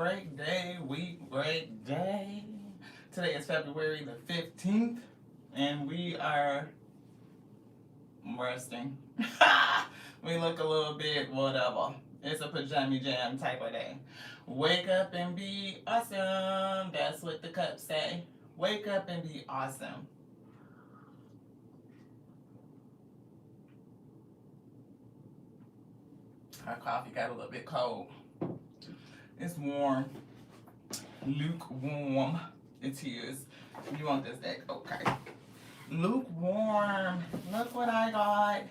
great day, week, great day. Today is February the 15th, and we are resting. We look a little bit whatever. It's a pajama jam type of day. Wake up and be awesome. That's what the cups say. Wake up and be awesome. Our coffee got a little bit cold. It's warm. Lukewarm. It is. You want this deck? Okay. Lukewarm. Look what I got.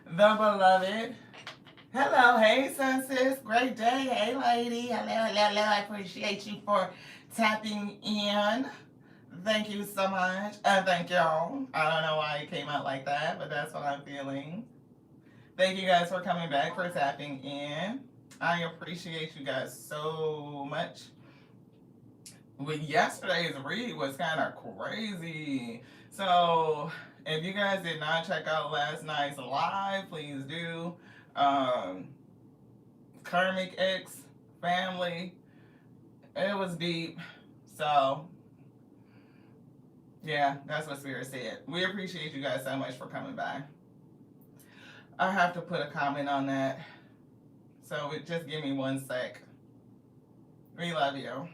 The beloved. Hello, hey sis. Great day. Hey lady. Hello. I appreciate you for tapping in. Thank you so much. Thank y'all. I don't know why it came out like that, but that's what I'm feeling. Thank you guys for coming back, for tapping in. I appreciate you guys so much. Well, yesterday's read was kind of crazy. So if you guys did not check out last night's live, please do. Karmic X family. It was deep. So yeah, that's what Spirit said. We appreciate you guys so much for coming by. I have to put a comment on that. So just give me 1 sec. We love you.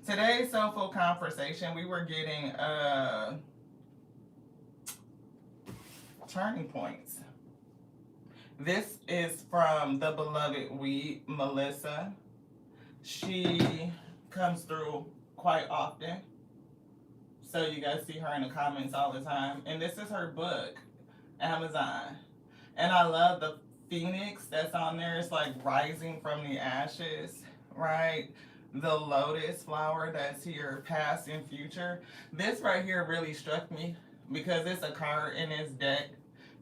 Today's soulful conversation, we were getting turning points. This is from the beloved Melissa. She comes through quite often. So you guys see her in the comments all the time. And this is her book, Amazon. And I love the phoenix that's on there. It's like rising from the ashes, right? The lotus flower that's here, past and future. This right here really struck me because it's a card in this deck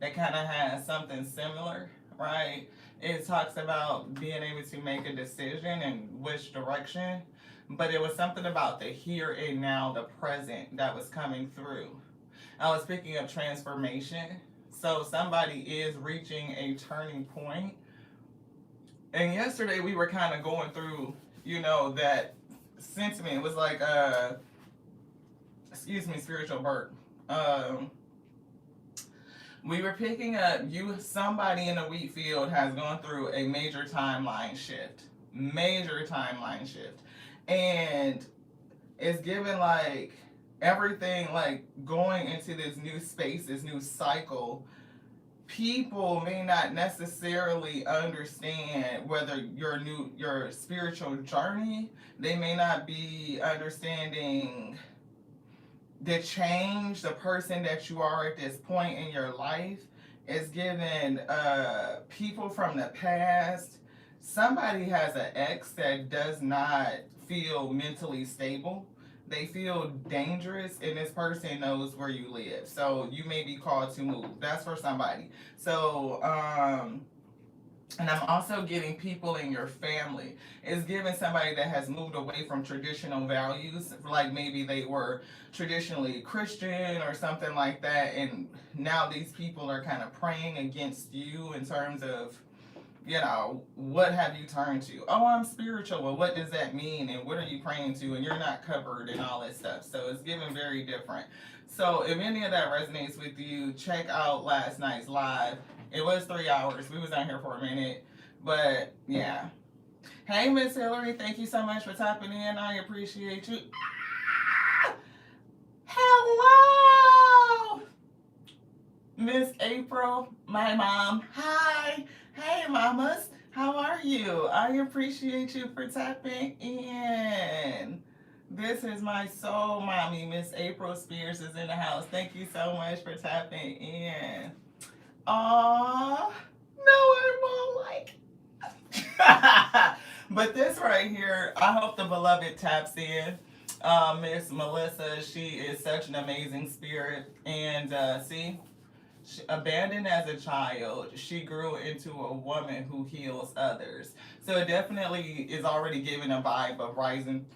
that kind of has something similar, right? It talks about being able to make a decision and which direction. But it was something about the here and now, the present, that was coming through. I was picking up transformation. So somebody is reaching a turning point. And yesterday we were kind of going through, that sentiment. It was like, spiritual birth. We were picking up, somebody in the wheat field has gone through a major timeline shift. And it's given like everything, like going into this new space, this new cycle. People may not necessarily understand whether your spiritual journey, they may not be understanding the change, the person that you are at this point in your life. Is given people from the past. Somebody has an ex that does not feel mentally stable. They feel dangerous, and this person knows where you live. So you may be called to move. That's for somebody. So, and I'm also getting people in your family. It's giving somebody that has moved away from traditional values, like maybe they were traditionally Christian or something like that, and now these people are kind of praying against you in terms of, what have you turned to? Oh, I'm spiritual. Well, what does that mean? And what are you praying to? And you're not covered and all that stuff. So it's given very different. So if any of that resonates with you, check out last night's live. It was 3 hours. We was on here for a minute. But yeah. Hey, Miss Hillary. Thank you so much for tapping in. I appreciate you. Hello, Miss April, my mom. Hi. Hey, mamas. How are you? I appreciate you for tapping in. This is my soul mommy, Miss April Spears, is in the house. Thank you so much for tapping in. Aww. No, I won't like. But this right here, I hope the beloved taps in. Miss Melissa, she is such an amazing spirit. And see, Abandoned as a child, she grew into a woman who heals others. So it definitely is already giving a vibe of rising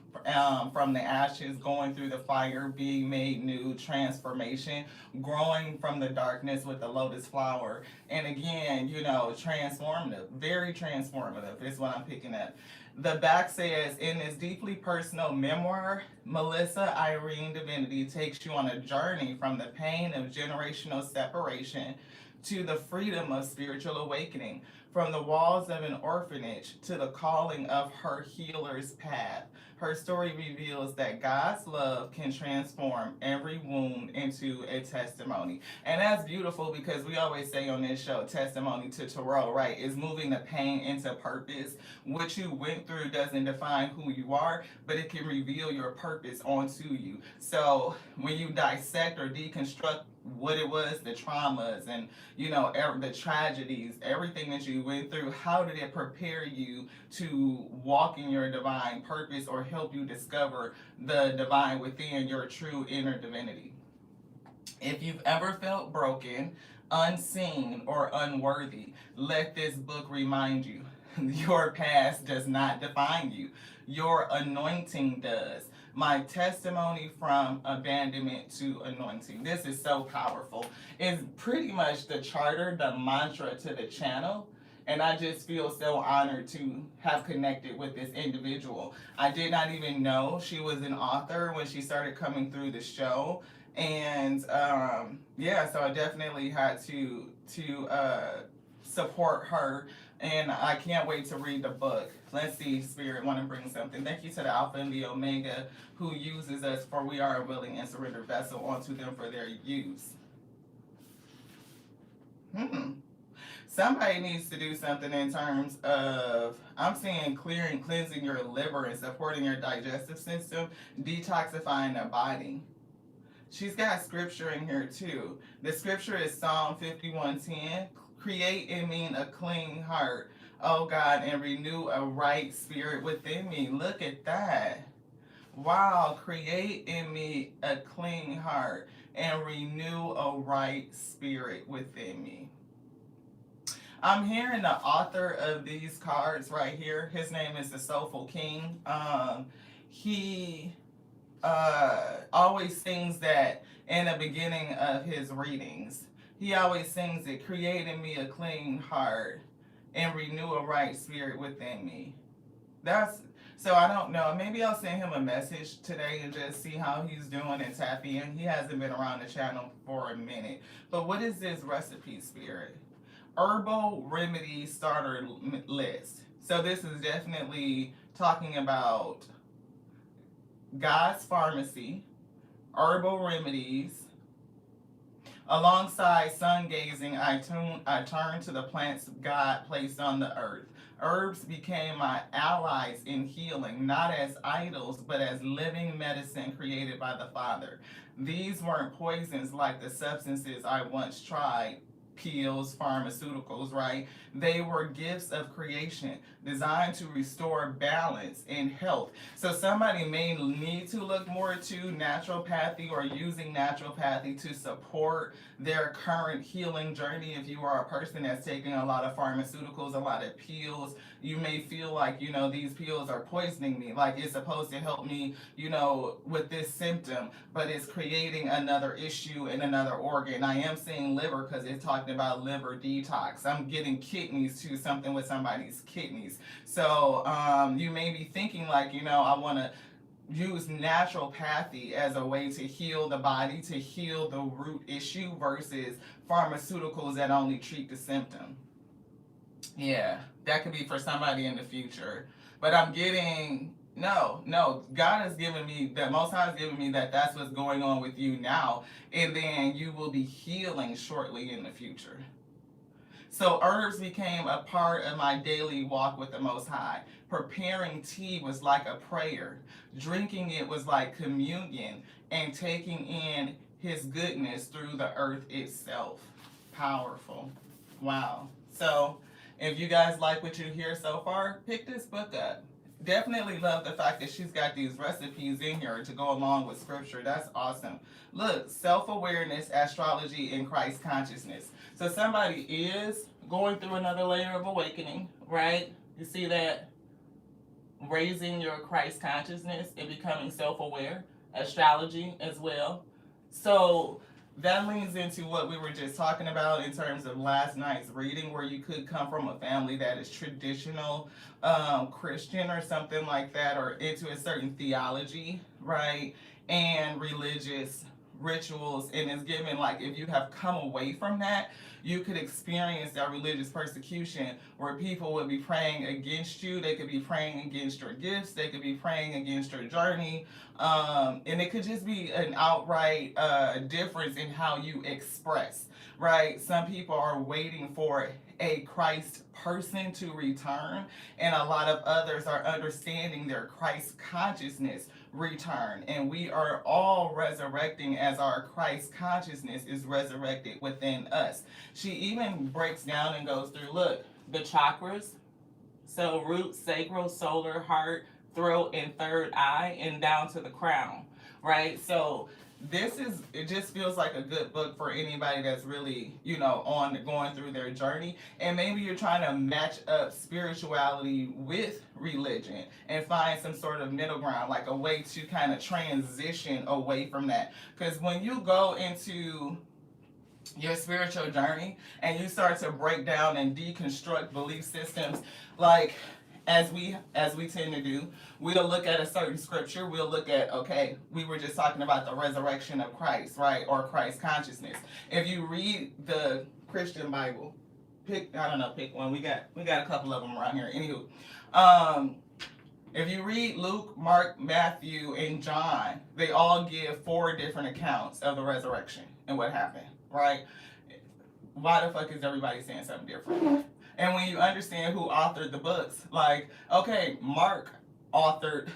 from the ashes, going through the fire, being made new, transformation, growing from the darkness with the lotus flower. And again, transformative, very transformative is what I'm picking up. The back says, in this deeply personal memoir, Melissa Irene Divinity takes you on a journey from the pain of generational separation to the freedom of spiritual awakening, from the walls of an orphanage to the calling of her healer's path. Her story reveals that God's love can transform every wound into a testimony. And that's beautiful because we always say on this show, testimony to Tarot, right? Is moving the pain into purpose. What you went through doesn't define who you are, but it can reveal your purpose onto you. So when you dissect or deconstruct what it was, the traumas and the tragedies, everything that you went through, how did it prepare you to walk in your divine purpose or help you discover the divine within your true inner divinity? If you've ever felt broken, unseen, or unworthy, let this book remind you your past does not define you. Your anointing does. My testimony from abandonment to anointing. This is so powerful. It's pretty much the charter, the mantra to the channel. And I just feel so honored to have connected with this individual. I did not even know she was an author when she started coming through the show. And yeah, so I definitely had to support her, and I can't wait to read the book. Let's see, Spirit want to bring something. Thank you to the Alpha and the Omega who uses us, for we are a willing and surrendered vessel unto them for their use. Somebody needs to do something in terms of, I'm seeing clearing, cleansing your liver and supporting your digestive system, detoxifying the body. She's got scripture in here too. The scripture is Psalm 51:10. Create in me a clean heart, oh God, and renew a right spirit within me. Look at that. Wow, create in me a clean heart and renew a right spirit within me. I'm hearing the author of these cards right here. His name is the S.O.U.L.FUL King. He always sings that in the beginning of his readings. He always sings it, create in me a clean heart and renew a right spirit within me. So I don't know. Maybe I'll send him a message today and just see how he's doing and tap in. He hasn't been around the channel for a minute. But what is this recipe, Spirit? Herbal remedy starter list. So this is definitely talking about God's pharmacy, herbal remedies. Alongside sun gazing, I turned to the plants God placed on the earth. Herbs became my allies in healing, not as idols, but as living medicine created by the Father. These weren't poisons like the substances I once tried, pills, pharmaceuticals, right? They were gifts of creation designed to restore balance and health. So somebody may need to look more to naturopathy or using naturopathy to support their current healing journey. If you are a person that's taking a lot of pharmaceuticals, a lot of pills, you may feel like, these pills are poisoning me. Like it's supposed to help me, with this symptom, but it's creating another issue in another organ. I am saying liver because it's talking about liver detox. I'm getting kidneys too, something with somebody's kidneys. So you may be thinking like, I want to use naturopathy as a way to heal the body, to heal the root issue versus pharmaceuticals that only treat the symptom. Yeah, that could be for somebody in the future. But I'm getting, no, God has given me, that Most High has given me that's what's going on with you now. And then you will be healing shortly in the future. So herbs became a part of my daily walk with the Most High. Preparing tea was like a prayer. Drinking it was like communion. And taking in His goodness through the earth itself. Powerful. Wow. So if you guys like what you hear so far, pick this book up. definitely love the fact that she's got these recipes in here to go along with scripture. That's awesome. Look, self-awareness, astrology, and Christ consciousness. So somebody is going through another layer of awakening, right? You see that? Raising your Christ consciousness and becoming self-aware. Astrology as well. So that leans into what we were just talking about in terms of last night's reading, where you could come from a family that is traditional Christian or something like that, or into a certain theology, right? And religious rituals, and it's given like if you have come away from that, you could experience that religious persecution where people would be praying against you. They could be praying against your gifts. They could be praying against your journey. And it could just be an outright difference in how you express, right? Some people are waiting for a Christ person to return, and a lot of others are understanding their Christ consciousness return. And we are all resurrecting as our Christ consciousness is resurrected within us. She even breaks down and goes through, look, the chakras. So root, sacral, solar, heart, throat, and third eye, and down to the crown, right? So this is, it just feels like a good book for anybody that's really, on going through their journey. And maybe you're trying to match up spirituality with religion and find some sort of middle ground, like a way to kind of transition away from that. Because when you go into your spiritual journey and you start to break down and deconstruct belief systems, like as we tend to do, we'll look at a certain scripture. We'll look at, okay, we were just talking about the resurrection of Christ, right? Or Christ consciousness. If you read the Christian Bible, pick one. We got a couple of them around here. Anywho, if you read Luke, Mark, Matthew, and John, they all give 4 different accounts of the resurrection and what happened, right? Why the fuck is everybody saying something different? And when you understand who authored the books, like, okay, Mark authored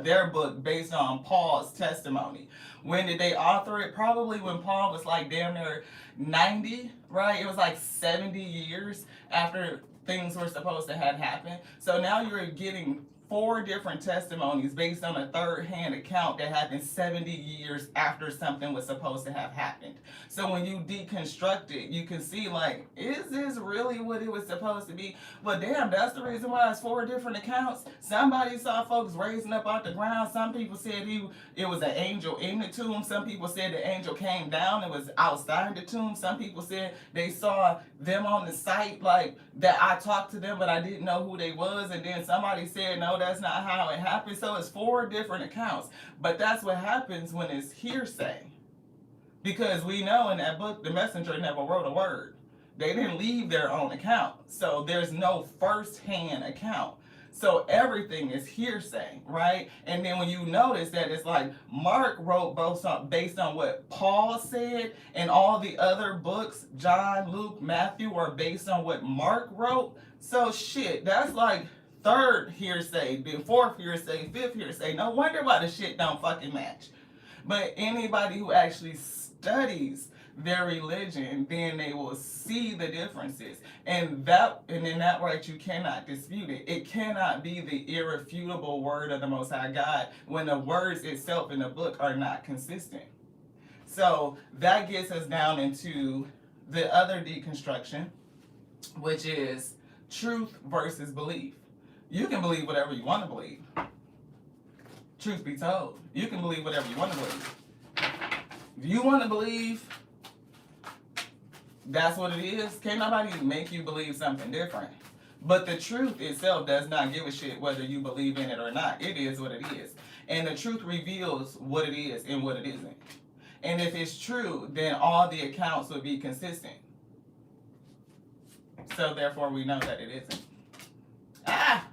their book based on Paul's testimony. When did they author it? Probably when Paul was like damn near 90, right? It was like 70 years after things were supposed to have happened. So now you're getting 4 different testimonies based on a third-hand account that happened 70 years after something was supposed to have happened. So when you deconstruct it, you can see, like, is this really what it was supposed to be? Well, damn, that's the reason why it's 4 different accounts. Somebody saw folks raising up off the ground. Some people said it was an angel in the tomb. Some people said the angel came down and was outside the tomb. Some people said they saw them on the site, like, that I talked to them, but I didn't know who they was. And then somebody said, no, that's not how it happened. So it's 4 different accounts. But that's what happens when it's hearsay. Because we know in that book, the messenger never wrote a word. They didn't leave their own account. So there's no first-hand account. So everything is hearsay, right? And then when you notice that it's like Mark wrote both based on what Paul said, and all the other books, John, Luke, Matthew, are based on what Mark wrote. So shit, that's like 3rd hearsay, then 4th hearsay, 5th hearsay. No wonder why the shit don't fucking match. But anybody who actually studies their religion, then they will see the differences. And in that right, you cannot dispute it. It cannot be the irrefutable word of the Most High God when the words itself in the book are not consistent. So that gets us down into the other deconstruction, which is truth versus belief. You can believe whatever you want to believe. Truth be told, you can believe whatever you want to believe. If you want to believe that's what it is, can't nobody make you believe something different. But the truth itself does not give a shit whether you believe in it or not. It is what it is. And the truth reveals what it is and what it isn't. And if it's true, then all the accounts would be consistent. So therefore we know that it isn't.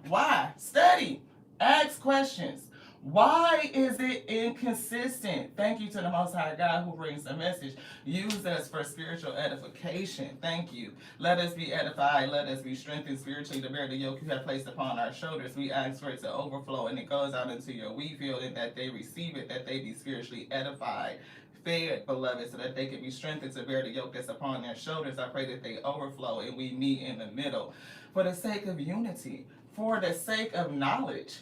Why? Study. Ask questions. Why is it inconsistent? Thank you to the Most High God who brings the message. Use us for spiritual edification. Thank you. Let us be edified. Let us be strengthened spiritually to bear the yoke you have placed upon our shoulders. We ask for it to overflow and it goes out into your wheat field, and that they receive it, that they be spiritually edified, fed, beloved, so that they can be strengthened to bear the yoke that's upon their shoulders. I pray that they overflow and we meet in the middle. For the sake of unity, for the sake of knowledge,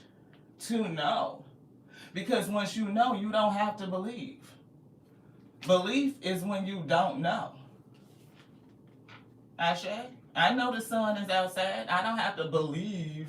to know. Because once you know, you don't have to believe. Belief is when you don't know. Ashe? I know the sun is outside. I don't have to believe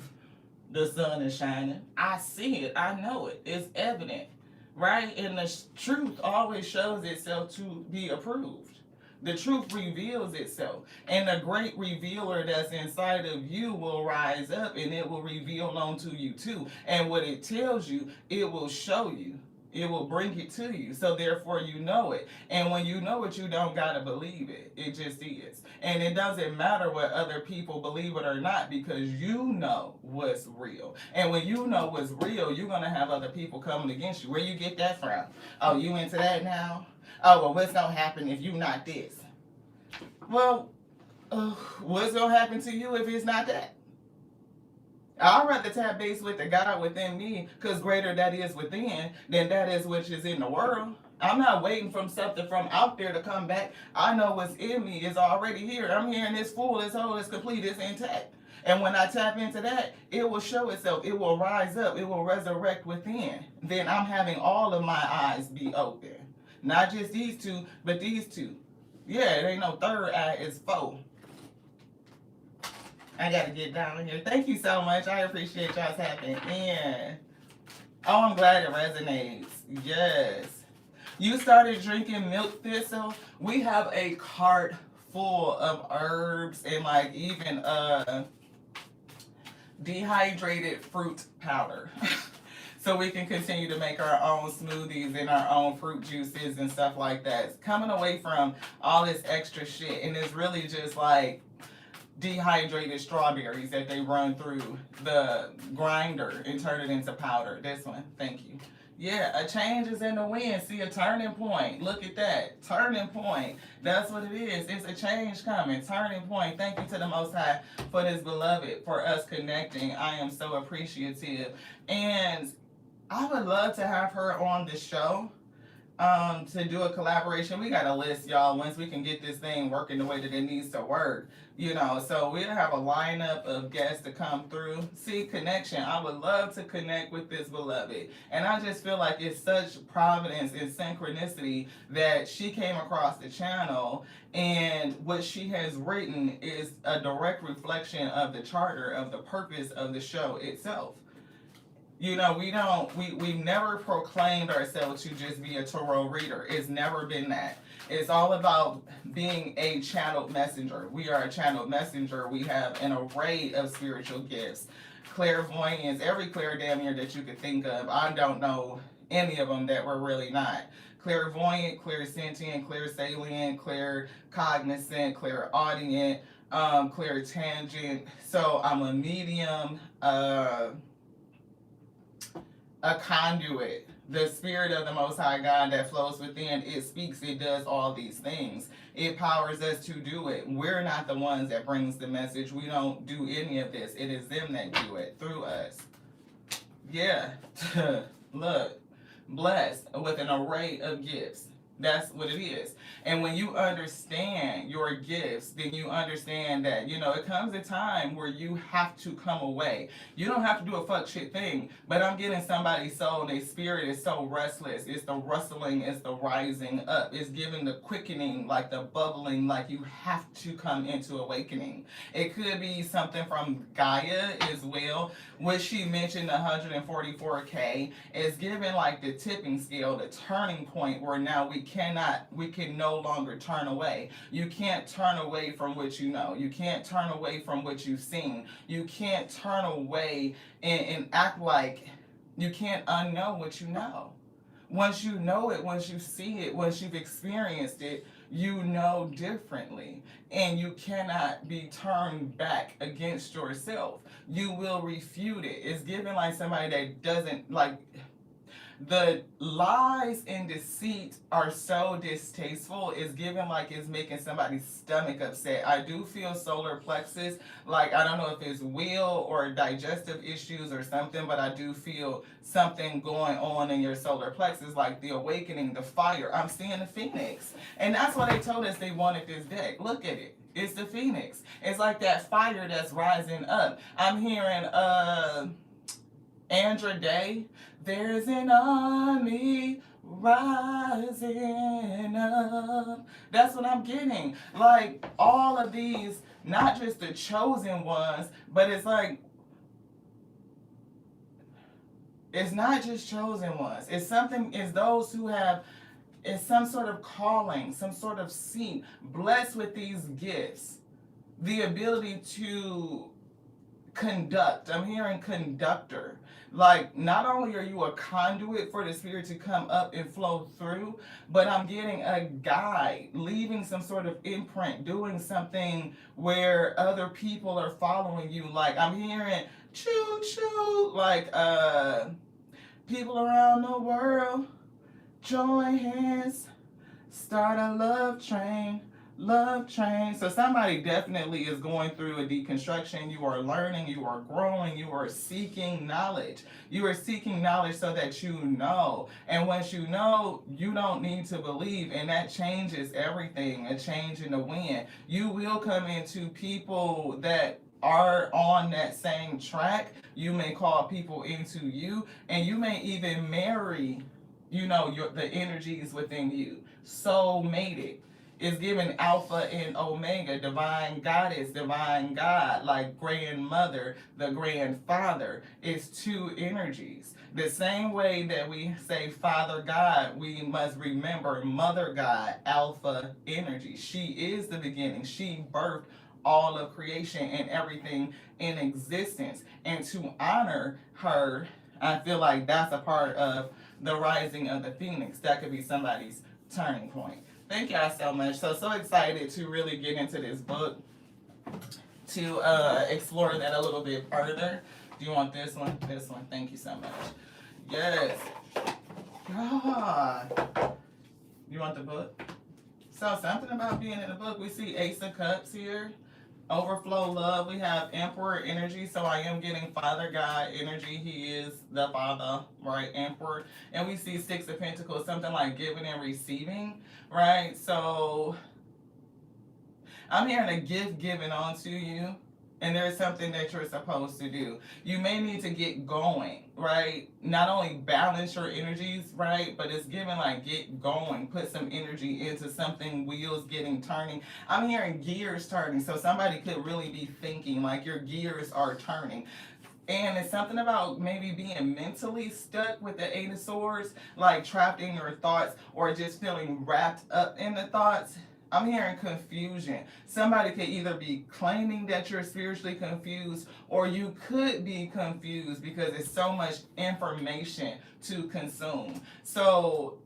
the sun is shining. I see it. I know it. It's evident. Right? And the truth always shows itself to be approved. The truth reveals itself. And the great revealer that's inside of you will rise up and it will reveal onto you too. And what it tells you, it will show you. It will bring it to you. So therefore you know it. And when you know it, you don't gotta believe it. It just is. And it doesn't matter what other people believe it or not, because you know what's real. And when you know what's real, you're gonna have other people coming against you. Where you get that from? Oh, you into that now? Oh, well, what's gonna happen if you not this? Well, what's gonna happen to you if it's not that? I'd rather tap base with the God within me, because greater that is within than that is which is in the world. I'm not waiting for something from out there to come back. I know what's in me is already here. I'm hearing it's full, it's whole, it's complete, it's intact. And when I tap into that, it will show itself. It will rise up. It will resurrect within. Then I'm having all of my eyes be open. Not just these two, but these two. Yeah, it ain't no third eye, it's four. I gotta get down here. Thank you so much. I appreciate y'all tapping in. Oh, I'm glad it resonates. Yes. You started drinking milk thistle. We have a cart full of herbs and like even dehydrated fruit powder. So we can continue to make our own smoothies and our own fruit juices and stuff like that. It's coming away from all this extra shit. And it's really just like dehydrated strawberries that they run through the grinder and turn it into powder. This one, thank you. Yeah, a change is in the wind. See, a turning point. Look at that. Turning point. That's what it is. It's a change coming. Turning point. Thank you to the Most High for this beloved, for us connecting. I am so appreciative. And I would love to have her on the show to do a collaboration. We got a list, y'all, once we can get this thing working the way that it needs to work. You know, so we'll have a lineup of guests to come through. See, connection. I would love to connect with this beloved. And I just feel like it's such providence and synchronicity that she came across the channel, and what she has written is a direct reflection of the charter, of the purpose of the show itself. You know, we've never proclaimed ourselves to just be a tarot reader. It's never been that. It's all about being a channeled messenger. We are a channeled messenger. We have an array of spiritual gifts. Clairvoyance, every clairvoyant that you could think of. I don't know any of them that were really not. Clairvoyant, clairsentient, clairsalient, claircognizant, clairaudient, clairtangent. So I'm a medium, a conduit. The spirit of the Most High God that flows within, it speaks, it does all these things. It powers us to do it. We're not the ones that brings the message. We don't do any of this. It is them that do it through us. Yeah. Look, blessed with an array of gifts. That's what it is. And when you understand your gifts, then you understand that, you know, it comes a time where you have to come away. You don't have to do a fuck shit thing, but I'm getting somebody's soul and their spirit is so restless. It's the rustling, it's the rising up. It's giving the quickening, like the bubbling, like you have to come into awakening. It could be something from Gaia as well, which she mentioned 144K. It's giving like the tipping scale, the turning point where now we can no longer turn away. You can't turn away from what you know. You can't turn away from what you've seen. You can't turn away and act like you can't unknow what you know. Once you know it, once you see it, once you've experienced it, you know differently. And you cannot be turned back against yourself. You will refute it. It's given like somebody that doesn't like. The lies and deceit are so distasteful. It's given like it's making somebody's stomach upset. I do feel solar plexus, like I don't know if it's will or digestive issues or something, but I do feel something going on in your solar plexus, like the awakening, the fire. I'm seeing the phoenix. And that's why they told us they wanted this deck. Look at it. It's the phoenix. It's like that fire that's rising up. I'm hearing Andra Day. There's an army rising up. That's what I'm getting. Like all of these, not just the chosen ones, but it's like it's not just chosen ones. It's something. It's those who have. It's some sort of calling, some sort of seat, blessed with these gifts, the ability to conduct. I'm hearing conductor. Like, not only are you a conduit for the spirit to come up and flow through, but I'm getting a guide, leaving some sort of imprint, doing something where other people are following you. Like, I'm hearing choo choo, like, people around the world join hands, start a love train. Love train. So somebody definitely is going through a deconstruction. You are learning, you are growing, you are seeking knowledge. You are seeking knowledge so that you know. And once you know, you don't need to believe. And that changes everything. A change in the wind. You will come into people that are on that same track. You may call people into you, and you may even marry, the energies within you. Soul mated is given Alpha and Omega, divine goddess, divine God, like grandmother, the grandfather. Is two energies. The same way that we say Father God, we must remember Mother God, Alpha energy. She is the beginning. She birthed all of creation and everything in existence. And to honor her, I feel like that's a part of the rising of the phoenix. That could be somebody's turning point. Thank y'all so much. So excited to really get into this book, to explore that a little bit further. Do you want this one? This one. Thank you so much. Yes. God. You want the book? So something about being in the book. We see Ace of Cups here. Overflow love. We have Emperor energy. So I am getting Father God energy. He is the Father, right? Emperor. And we see Six of Pentacles, something like giving and receiving, right? So I'm hearing a gift given onto you, and there's something that you're supposed to do. You may need to get going, right? Not only balance your energies, right? But it's given like get going, put some energy into something, wheels getting turning. I'm hearing gears turning, so somebody could really be thinking like your gears are turning. And it's something about maybe being mentally stuck with the Eight of Swords, like trapped in your thoughts or just feeling wrapped up in the thoughts. I'm hearing confusion. Somebody could either be claiming that you're spiritually confused, or you could be confused because it's so much information to consume. So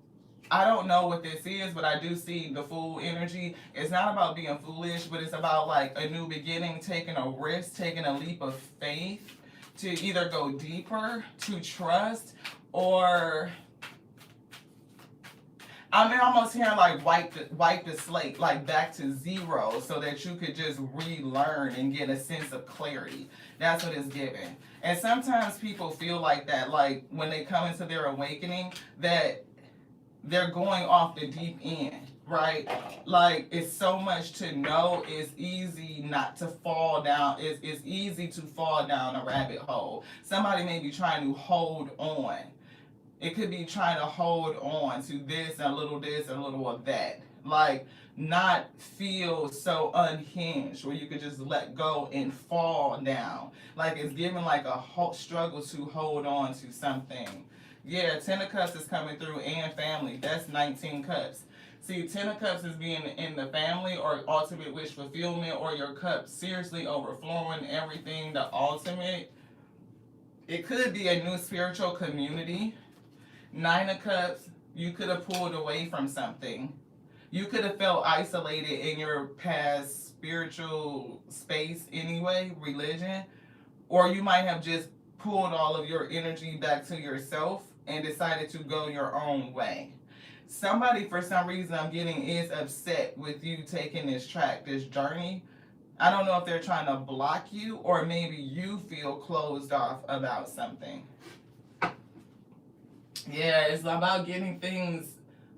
I don't know what this is, but I do see the Fool energy. It's not about being foolish, but it's about like a new beginning, taking a risk, taking a leap of faith to either go deeper, to trust, or I'm almost hearing like wipe the slate, like back to zero, so that you could just relearn and get a sense of clarity. That's what it's given. And sometimes people feel like that, like when they come into their awakening, that they're going off the deep end, right? Like it's so much to know. It's easy not to fall down. It's easy to fall down a rabbit hole. Somebody may be trying to hold on. It could be trying to hold on to this and a little of that. Like not feel so unhinged where you could just let go and fall down. Like it's giving like a whole struggle to hold on to something. Yeah, 10 of Cups is coming through and family. That's 19 Cups. See, 10 of Cups is being in the family or ultimate wish fulfillment, or your cup seriously overflowing, everything, the ultimate. It could be a new spiritual community. 9 of Cups, you could have pulled away from something. You could have felt isolated in your past spiritual space anyway, religion. Or you might have just pulled all of your energy back to yourself and decided to go your own way. Somebody, for some reason, I'm getting is upset with you taking this track, this journey. I don't know if they're trying to block you, or maybe you feel closed off about something. Yeah, it's about getting things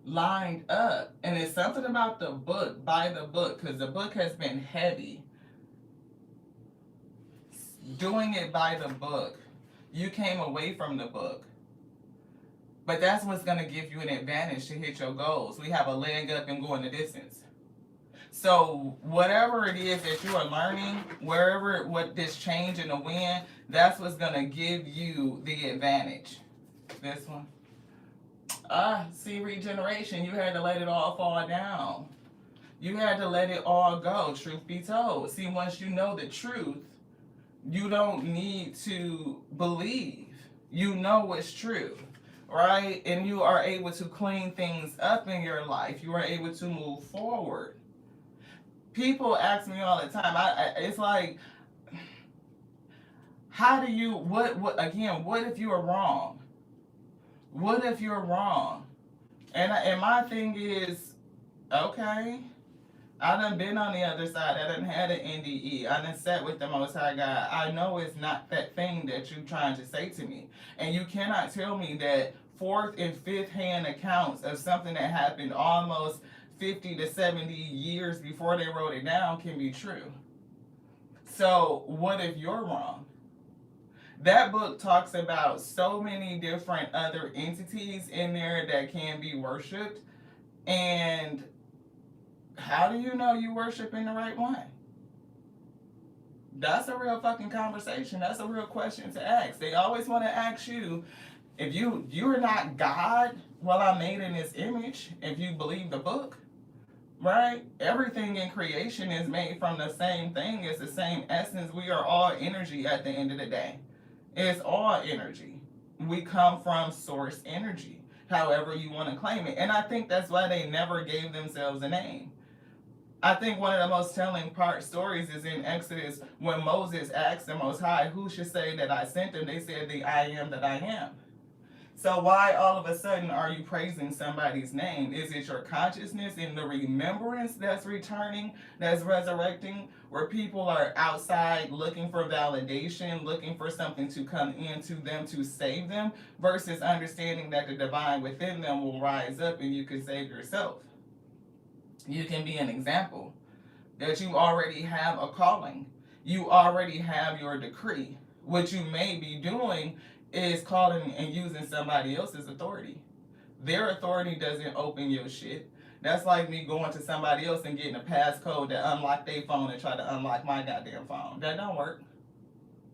lined up. And it's something about the book, by the book, because the book has been heavy. Doing it by the book, you came away from the book. But that's what's going to give you an advantage to hit your goals. We have a leg up and going the distance. So whatever it is that you are learning, what this change in the wind, that's what's going to give you the advantage. This one. See, regeneration, you had to let it all fall down. You had to let it all go, truth be told. See, once you know the truth, you don't need to believe. You know what's true, right? And you are able to clean things up in your life. You are able to move forward. People ask me all the time, it's like, how do you, what if you are wrong? What if you're wrong? And my thing is, okay, I done been on the other side. I done had an NDE. I done sat with the Most High God. I know it's not that thing that you're trying to say to me. And you cannot tell me that fourth and fifth hand accounts of something that happened almost 50 to 70 years before they wrote it down can be true. So what if you're wrong? That book talks about so many different other entities in there that can be worshipped. And how do you know you worshiping the right one? That's a real fucking conversation. That's a real question to ask. They always want to ask you, if you're not God, well, I'm made in His image, if you believe the book, right? Everything in creation is made from the same thing. It's the same essence. We are all energy at the end of the day. It's all energy. We come from source energy, however you want to claim it. And I think that's why they never gave themselves a name. I think one of the most telling stories is in Exodus when Moses asked the Most High, who should say that I sent them? They said the I am that I am. So why all of a sudden are you praising somebody's name? Is it your consciousness and the remembrance that's returning, that's resurrecting, where people are outside looking for validation, looking for something to come into them to save them, versus understanding that the divine within them will rise up and you can save yourself? You can be an example that you already have a calling. You already have your decree. What you may be doing is calling and using somebody else's authority. Their authority doesn't open your shit. That's like me going to somebody else and getting a passcode to unlock their phone and try to unlock my goddamn phone. That don't work.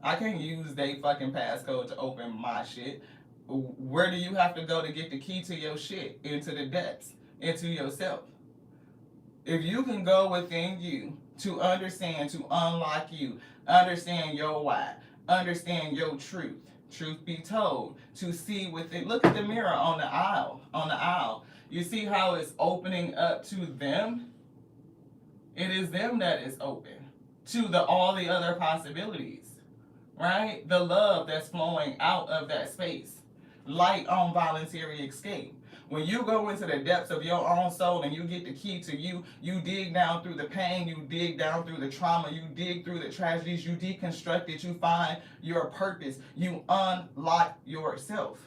I can't use their fucking passcode to open my shit. Where do you have to go to get the key to your shit? Into the depths, into yourself. If you can go within you to understand, to unlock you, understand your why, understand your truth be told, to see within, look at the mirror on the aisle. You see how it's opening up to them? It is them that is open to all the other possibilities, right? The love that's flowing out of that space. Light on voluntary escape. When you go into the depths of your own soul and you get the key to you, you dig down through the pain, you dig down through the trauma, you dig through the tragedies, you deconstruct it, you find your purpose, you unlock yourself.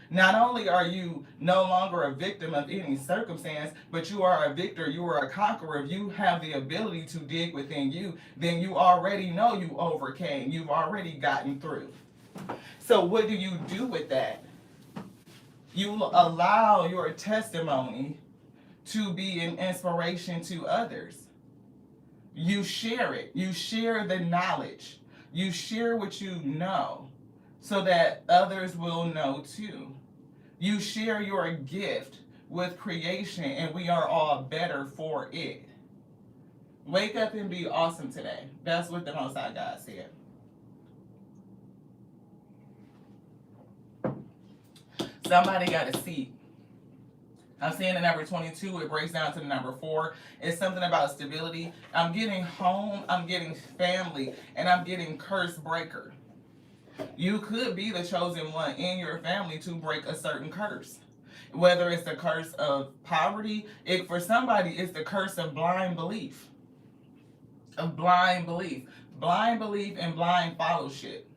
Not only are you no longer a victim of any circumstance, but you are a victor, you are a conqueror. If you have the ability to dig within you, then you already know you overcame, you've already gotten through. So what do you do with that? You allow your testimony to be an inspiration to others. You share it. You share the knowledge. You share what you know so that others will know too. You share your gift with creation and we are all better for it. Wake up and be awesome today. That's what the Most High God said. Somebody got a seat. I'm seeing the number 22. It breaks down to the number 4. It's something about stability. I'm getting home. I'm getting family. And I'm getting curse breaker. You could be the chosen one in your family to break a certain curse. Whether it's the curse of poverty. For somebody, it's the curse of blind belief. Blind belief and blind fellowship.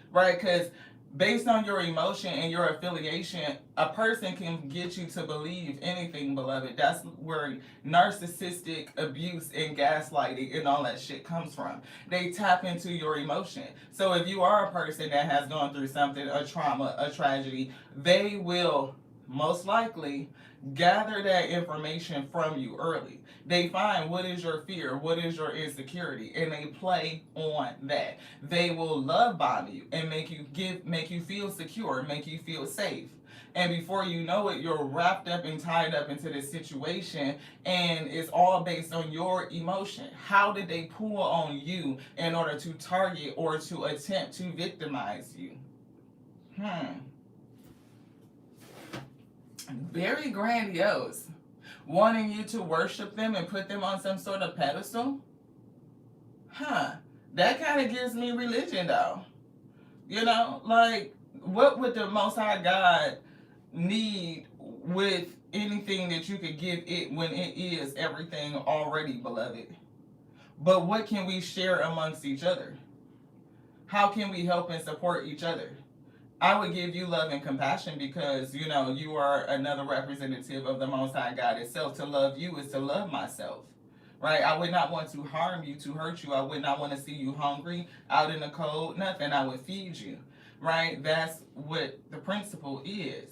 Right? Because Based on your emotion and your affiliation, a person can get you to believe anything, beloved. That's where narcissistic abuse and gaslighting and all that shit comes from. They tap into your emotion. So if you are a person that has gone through something, a trauma, a tragedy, they will most likely gather that information from you early. They find what is your fear, what is your insecurity, and they play on that. They will love bomb you and make you feel secure, make you feel safe. And before you know it, you're wrapped up and tied up into this situation, and it's all based on your emotion. How did they pull on you in order to target or to attempt to victimize you? Very grandiose. Wanting you to worship them and put them on some sort of pedestal? That kind of gives me religion, though. You know, like, what would the Most High God need with anything that you could give it when it is everything already, beloved? But what can we share amongst each other? How can we help and support each other? I would give you love and compassion because, you know, you are another representative of the Most High God itself. To love you is to love myself, right? I would not want to harm you, to hurt you. I would not want to see you hungry, out in the cold, nothing. I would feed you, right? That's what the principle is.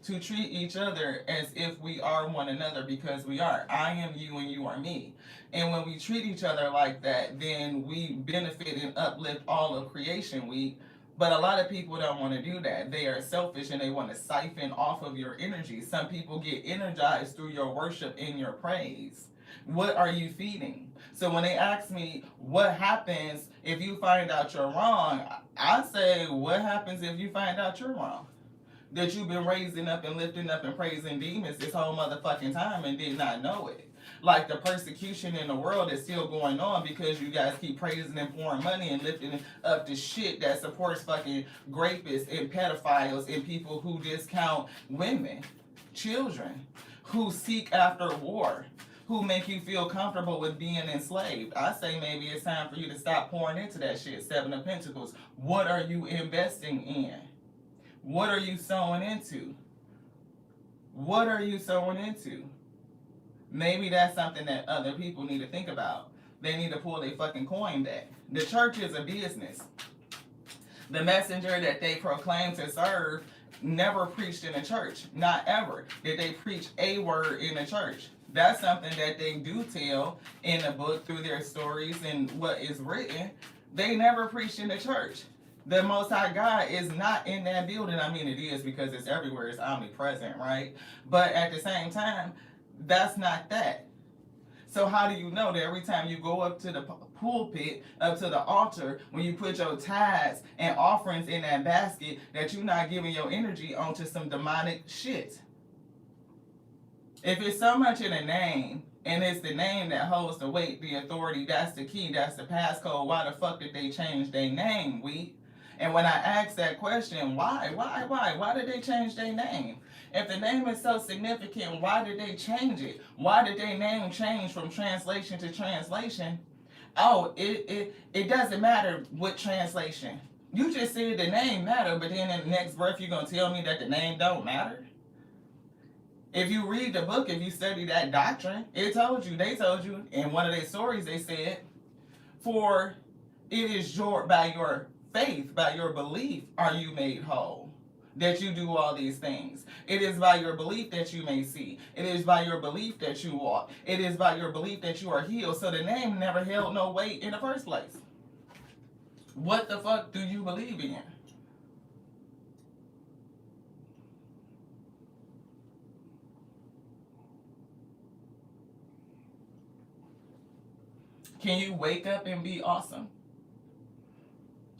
To treat each other as if we are one another, because we are. I am you and you are me. And when we treat each other like that, then we benefit and uplift all of creation. But a lot of people don't want to do that. They are selfish and they want to siphon off of your energy. Some people get energized through your worship and your praise. What are you feeding? So when they ask me, what happens if you find out you're wrong? I say, what happens if you find out you're wrong? That you've been raising up and lifting up and praising demons this whole motherfucking time and did not know it. Like, the persecution in the world is still going on because you guys keep praising and pouring money and lifting up the shit that supports fucking rapists and pedophiles and people who discount women, children, who seek after war, who make you feel comfortable with being enslaved. I say maybe it's time for you to stop pouring into that shit. Seven of Pentacles. What are you investing in? What are you sowing into? What are you sowing into? Maybe that's something that other people need to think about. They need to pull their fucking coin back. The church is a business. The messenger that they proclaim to serve never preached in a church. Not ever did they preach a word in a church. That's something that they do tell in the book through their stories and what is written. They never preached in the church. The Most High God is not in that building. I mean, it is because it's everywhere. It's omnipresent, right? But at the same time, that's not that. So how do you know that every time you go up to the pulpit, up to the altar, when you put your tithes and offerings in that basket, that you're not giving your energy onto some demonic shit? If it's so much in a name, and it's the name that holds the weight, the authority, that's the key, that's the passcode, why the fuck did they change their name, And when I ask that question, why did they change their name? If the name is so significant, why did they change it? Why did their name change from translation to translation? Oh, it doesn't matter what translation. You just said the name matter, but then in the next breath you're going to tell me that the name don't matter? If you read the book, if you study that doctrine, they told you, in one of their stories they said, for it is by your faith, by your belief, are you made whole. That you do all these things. It is by your belief that you may see. It is by your belief that you walk. It is by your belief that you are healed. So the name never held no weight in the first place. What the fuck do you believe in? Can you wake up and be awesome?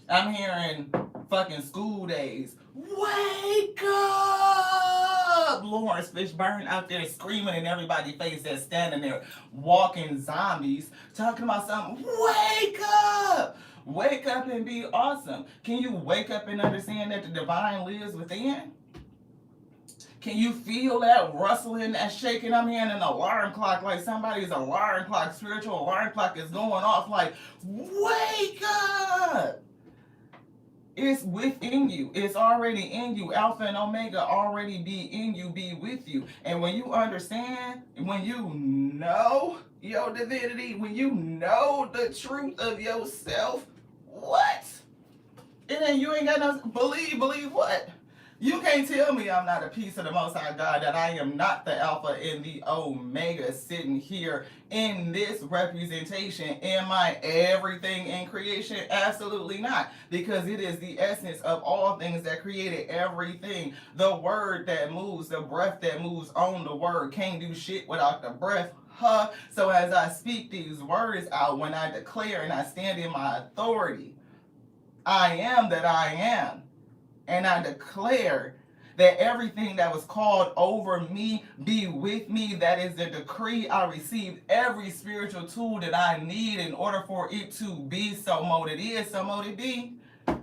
I'm hearing fucking School Days. Wake up! Lawrence Fishburne out there screaming in everybody's face that's standing there, walking zombies, talking about something. Wake up! Wake up and be awesome. Can you wake up and understand that the divine lives within? Can you feel that rustling, that shaking? I'm hearing an alarm clock, like somebody's alarm clock, spiritual alarm clock is going off like, wake up! It It's within you. It's already in you. Alpha and Omega already be in you, be with you. And when you understand, when you know your divinity, when you know the truth of yourself, what? And then you ain't got no believe what? You can't tell me I'm not a piece of the Most High God, that I am not the Alpha and the Omega sitting here in this representation. Am I everything in creation? Absolutely not. Because it is the essence of all things that created everything. The word that moves, the breath that moves on the word. Can't do shit without the breath. Huh? So as I speak these words out, when I declare and I stand in my authority, I am that I am. And I declare that everything that was called over me be with me. That is the decree. I received every spiritual tool that I need in order for it to be. So mote it is, so mote it be.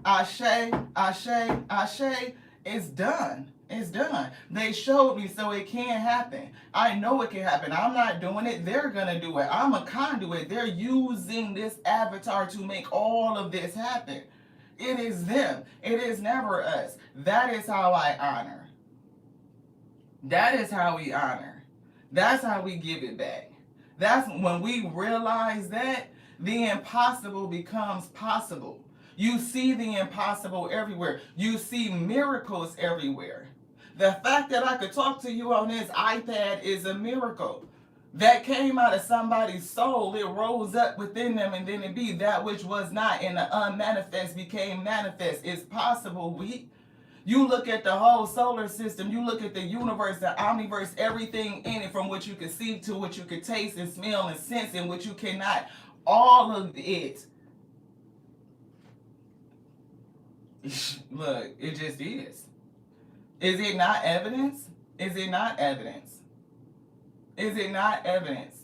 Ashe, ashe, ashe. It's done. It's done. They showed me so it can happen. I know it can happen. I'm not doing it. They're going to do it. I'm a conduit. They're using this avatar to make all of this happen. It is them. It is never us. That is how I honor. That is how we honor. That's how we give it back. That's when we realize that the impossible becomes possible. You see the impossible everywhere. You see miracles everywhere. The fact that I could talk to you on this iPad is a miracle. That came out of somebody's soul. It rose up within them, and then it be that which was not, and the unmanifest became manifest. It's possible. You look at the whole solar system, you look at the universe, the omniverse, everything in it, from what you can see to what you can taste and smell and sense, and what you cannot. All of it. Look, it just is. Is it not evidence? Is it not evidence? Is it not evidence?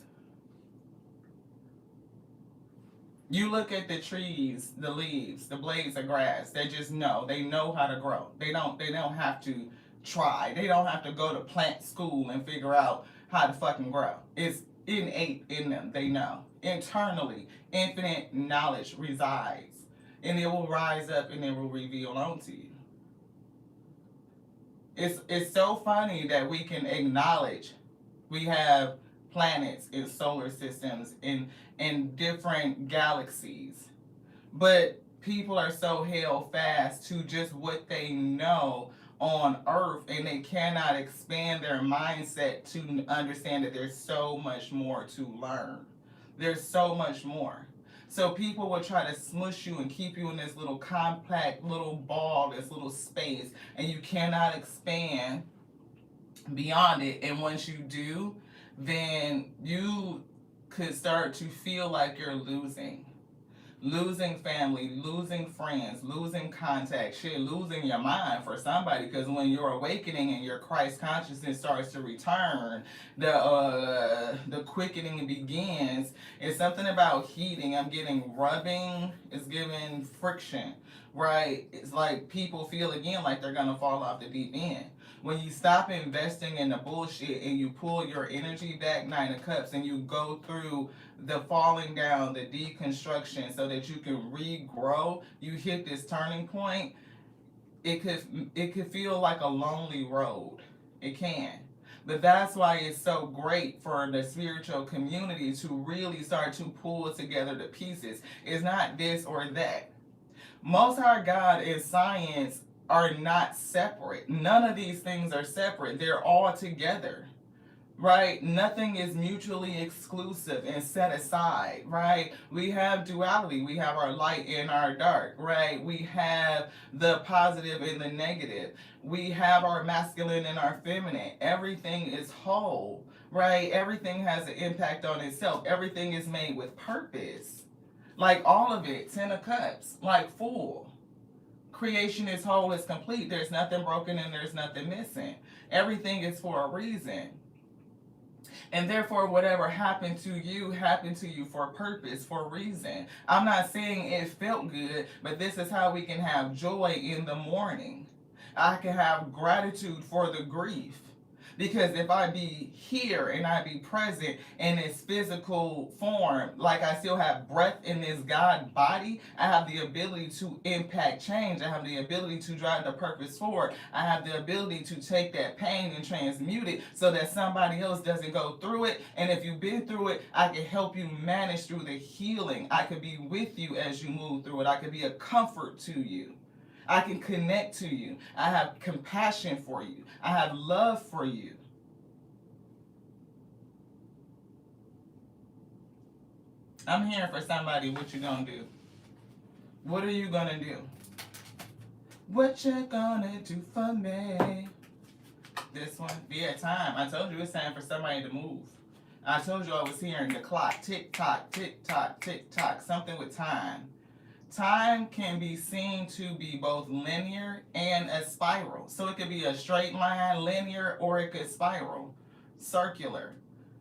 You look at the trees, the leaves, the blades of grass. They just know. They know how to grow. They don't have to try. They don't have to go to plant school and figure out how to fucking grow. It's innate in them. They know. Internally, infinite knowledge resides. And it will rise up and it will reveal onto you. It's so funny that we can acknowledge we have planets in solar systems in different galaxies. But people are so held fast to just what they know on Earth, and they cannot expand their mindset to understand that there's so much more to learn. There's so much more. So people will try to smush you and keep you in this little compact little ball, this little space, and you cannot expand beyond it. And once you do, then you could start to feel like you're losing family, losing friends, losing contact, shit, losing your mind for somebody. Because when your awakening and your Christ consciousness starts to return, the quickening begins. It's something about heating. I'm getting rubbing. It's giving friction, right? It's like people feel again like they're gonna fall off the deep end. When you stop investing in the bullshit and you pull your energy back, Nine of Cups, and you go through the falling down, the deconstruction, so that you can regrow, you hit this turning point. It could feel like a lonely road. It can. But that's why it's so great for the spiritual community to really start to pull together the pieces. It's not this or that. Most High God and science are not separate. None of these things are separate. They're all together, right? Nothing is mutually exclusive and set aside, right? We have duality. We have our light and our dark, right? We have the positive and the negative. We have our masculine and our feminine. Everything is whole, right? Everything has an impact on itself. Everything is made with purpose. Like all of it, 10 of Cups, like full. Creation is whole, is complete. There's nothing broken and there's nothing missing. Everything is for a reason. And therefore, whatever happened to you for a purpose, for a reason. I'm not saying it felt good, but this is how we can have joy in the morning. I can have gratitude for the grief. Because if I be here and I be present in this physical form, like I still have breath in this God body, I have the ability to impact change. I have the ability to drive the purpose forward. I have the ability to take that pain and transmute it so that somebody else doesn't go through it. And if you've been through it, I can help you manage through the healing. I could be with you as you move through it. I could be a comfort to you. I can connect to you. I have compassion for you. I have love for you. I'm here for somebody. What you gonna do? What are you gonna do? What you gonna do for me? This one? Yeah, time. I told you it's time for somebody to move. I told you I was hearing the clock. Tick tock, tick tock, tick tock. Something with time. Time can be seen to be both linear and a spiral. So it could be a straight line, linear, or it could spiral, circular.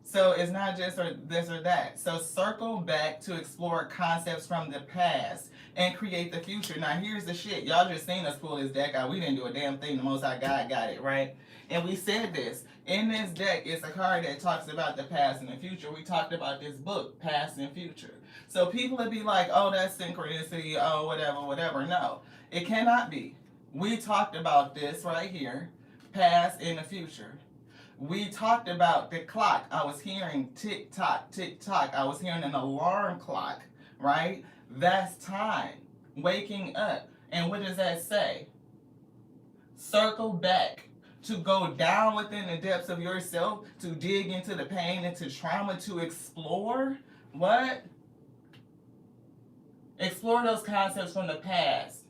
So it's not just this or that. So circle back to explore concepts from the past and create the future. Now here's the shit. Y'all just seen us pull this deck out. We didn't do a damn thing. The Most High God got it, right? And we said this. In this deck, it's a card that talks about the past and the future. We talked about this book, Past and Future. So people would be like, oh, that's synchronicity, oh, whatever, whatever. No, it cannot be. We talked about this right here, past and the future. We talked about the clock. I was hearing tick tock, tick tock. I was hearing an alarm clock, right? That's time, waking up. And what does that say? Circle back. To go down within the depths of yourself, to dig into the pain, into trauma, to explore what? Explore those concepts from the past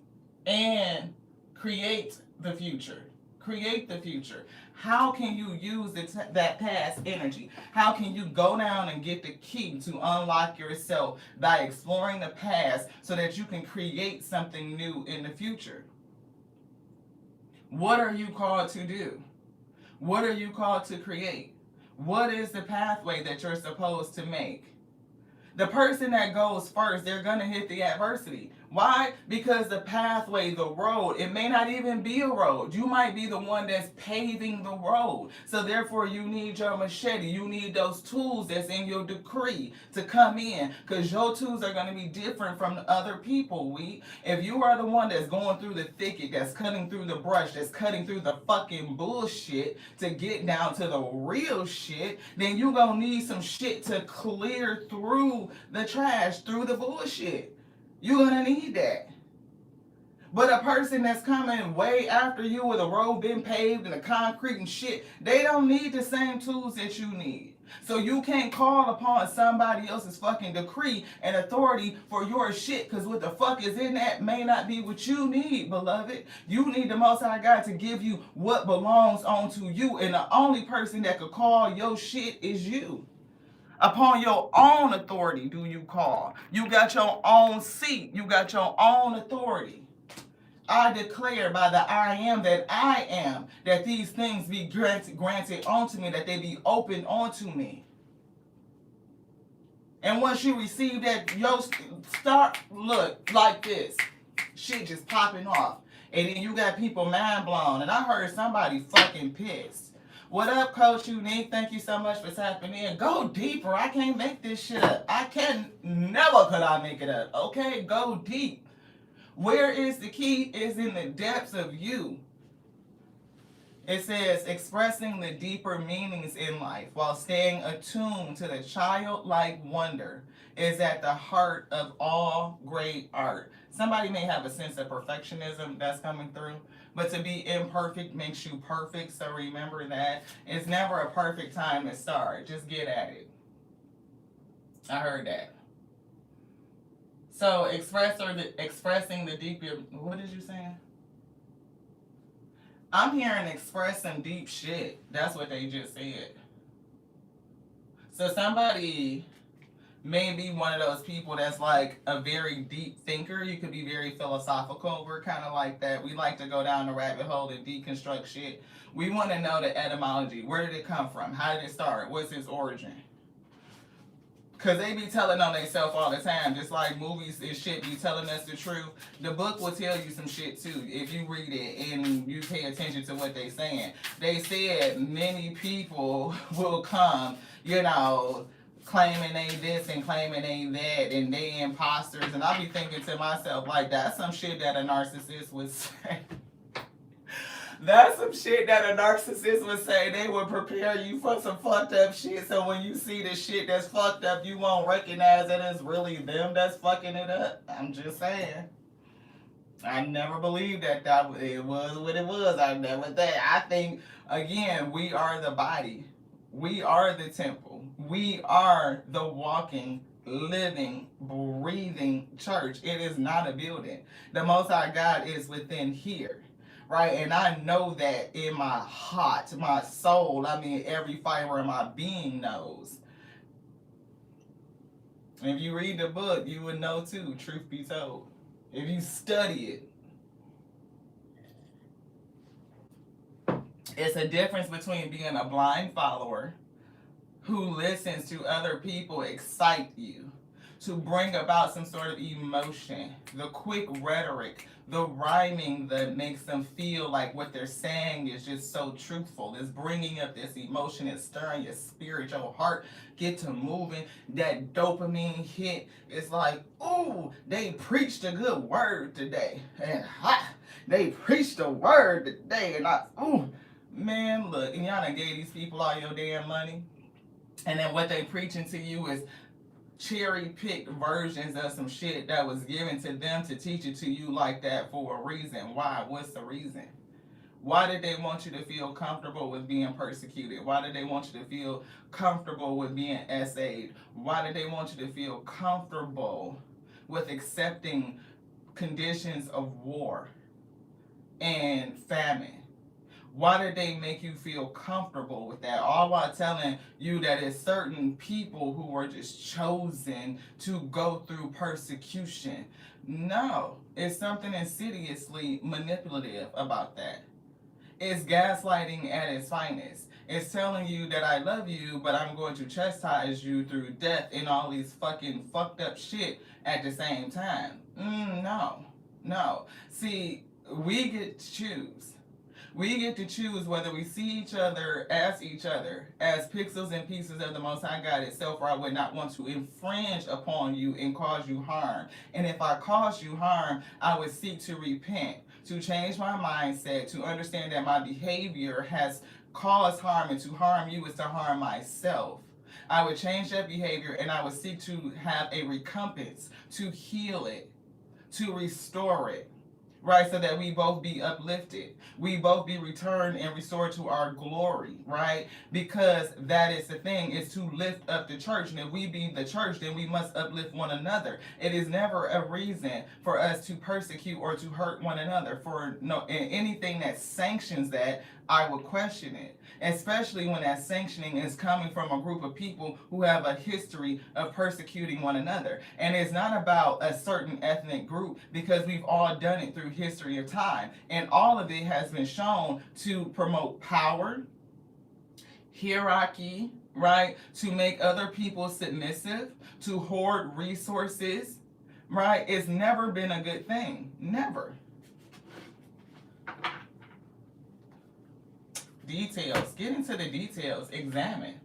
and create the future. Create the future. How can you use that past energy? How can you go down and get the key to unlock yourself by exploring the past so that you can create something new in the future? What are you called to do? What are you called to create? What is the pathway that you're supposed to make? The person that goes first, they're going to hit the adversity. Why? Because the pathway, the road, it may not even be a road. You might be the one that's paving the road. So therefore, you need your machete. You need those tools that's in your decree to come in. Because your tools are going to be different from the other people. If you are the one that's going through the thicket, that's cutting through the brush, that's cutting through the fucking bullshit to get down to the real shit, then you're going to need some shit to clear through the trash, through the bullshit. You're going to need that. But a person that's coming way after you with a road been paved and the concrete and shit, they don't need the same tools that you need. So you can't call upon somebody else's fucking decree and authority for your shit, because what the fuck is in that may not be what you need, beloved. You need the Most High God to give you what belongs onto you, and the only person that could call your shit is you. Upon your own authority do you call. You got your own seat. You got your own authority. I declare by the I am that I am, that these things be granted unto me, that they be opened unto me. And once you receive that, yo, start, look, like this. Shit just popping off. And then you got people mind blown. And I heard somebody fucking pissed. What up, Coach Unique? Thank you so much for tapping in. Go deeper. I can't make this shit up. Never could I make it up. Okay, go deep. Where is the key? Is in the depths of you. It says, expressing the deeper meanings in life while staying attuned to the childlike wonder is at the heart of all great art. Somebody may have a sense of perfectionism that's coming through, but to be imperfect makes you perfect. So remember that. It's never a perfect time to start. Just get at it. I heard that. So expressing the deeper, what did you say? I'm hearing express some deep shit. That's what they just said. So somebody may be one of those people that's like a very deep thinker. You could be very philosophical. We're kind of like that. We like to go down the rabbit hole and deconstruct shit. We want to know the etymology. Where did it come from? How did it start? What's its origin? Cause they be telling on themselves all the time, just like movies and shit be telling us the truth. The book will tell you some shit too if you read it and you pay attention to what they saying. They said many people will come, you know, claiming they this and claiming they that and they imposters, and I be thinking to myself like that's some shit that a narcissist would say. That's some shit that a narcissist would say. They would prepare you for some fucked up shit. So when you see the shit that's fucked up, you won't recognize that it's really them that's fucking it up. I'm just saying. I never believed that it was what it was. I never that. I think again, we are the body. We are the temple. We are the walking, living, breathing church. It is not a building. The Most High God is within here, right? And I know that in my heart, my soul, I mean, every fiber of my being knows. If you read the book, you would know too, truth be told. If you study it, it's a difference between being a blind follower who listens to other people excite you to bring about some sort of emotion, the quick rhetoric, the rhyming that makes them feel like what they're saying is just so truthful. It's bringing up this emotion, it's stirring your spirit, your heart get to moving. That dopamine hit, it's like, ooh, they preached a good word today. And they preached a word today. And ooh, man, look, and y'all done gave these people all your damn money. And then what they preaching to you is cherry-picked versions of some shit that was given to them to teach it to you like that for a reason. Why? What's the reason? Why did they want you to feel comfortable with being persecuted? Why did they want you to feel comfortable with being SA'd? Why did they want you to feel comfortable with accepting conditions of war and famine? Why did they make you feel comfortable with that? All while telling you that it's certain people who were just chosen to go through persecution. No, it's something insidiously manipulative about that. It's gaslighting at its finest. It's telling you that I love you, but I'm going to chastise you through death and all these fucking fucked up shit at the same time. No. See, we get to choose. We get to choose whether we see each other, as pixels and pieces of the Most High God itself, or I would not want to infringe upon you and cause you harm. And if I cause you harm, I would seek to repent, to change my mindset, to understand that my behavior has caused harm, and to harm you is to harm myself. I would change that behavior and I would seek to have a recompense, to heal it, to restore it. Right, so that we both be uplifted. We both be returned and restored to our glory, right? Because that is the thing, is to lift up the church. And if we be the church, then we must uplift one another. It is never a reason for us to persecute or to hurt one another. For anything that sanctions that, I would question it. Especially when that sanctioning is coming from a group of people who have a history of persecuting one another. And it's not about a certain ethnic group, because we've all done it through history of time. And all of it has been shown to promote power, hierarchy, right? To make other people submissive, to hoard resources, right? It's never been a good thing. Never. Details. Get into the details. Examine.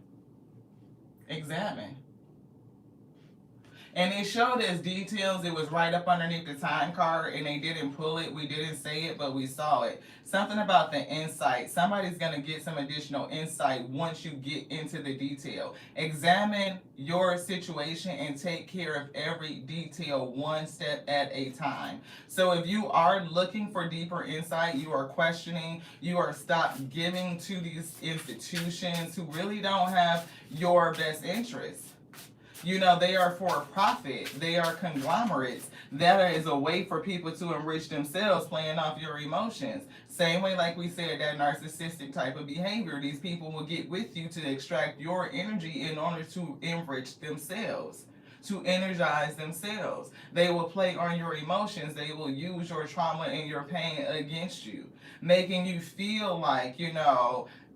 And it showed us details. It was right up underneath the time card, and they didn't pull it. We didn't say it, but we saw it. Something about the insight. Somebody's going to get some additional insight once you get into the detail. Examine your situation and take care of every detail one step at a time. So if you are looking for deeper insight, you are questioning, you are stopped giving to these institutions who really don't have your best interests. You know, they are for profit. They are conglomerates. That is a way for people to enrich themselves, playing off your emotions. Same way, like we said, that narcissistic type of behavior. These people will get with you to extract your energy in order to enrich themselves, to energize themselves. They will play on your emotions. They will use your trauma and your pain against you, making you feel like,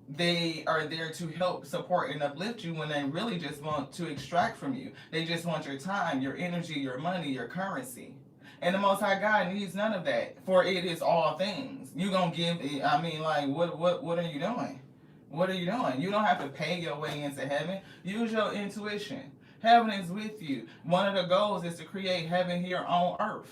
they are there to help, support, and uplift you when they really just want to extract from you. They just want your time, your energy, your money, your currency. And the Most High God needs none of that, for it is all things. You gonna give it, I mean, like, what are you doing? What are you doing? You don't have to pay your way into heaven. Use your intuition. Heaven is with you. One of the goals is to create heaven here on earth.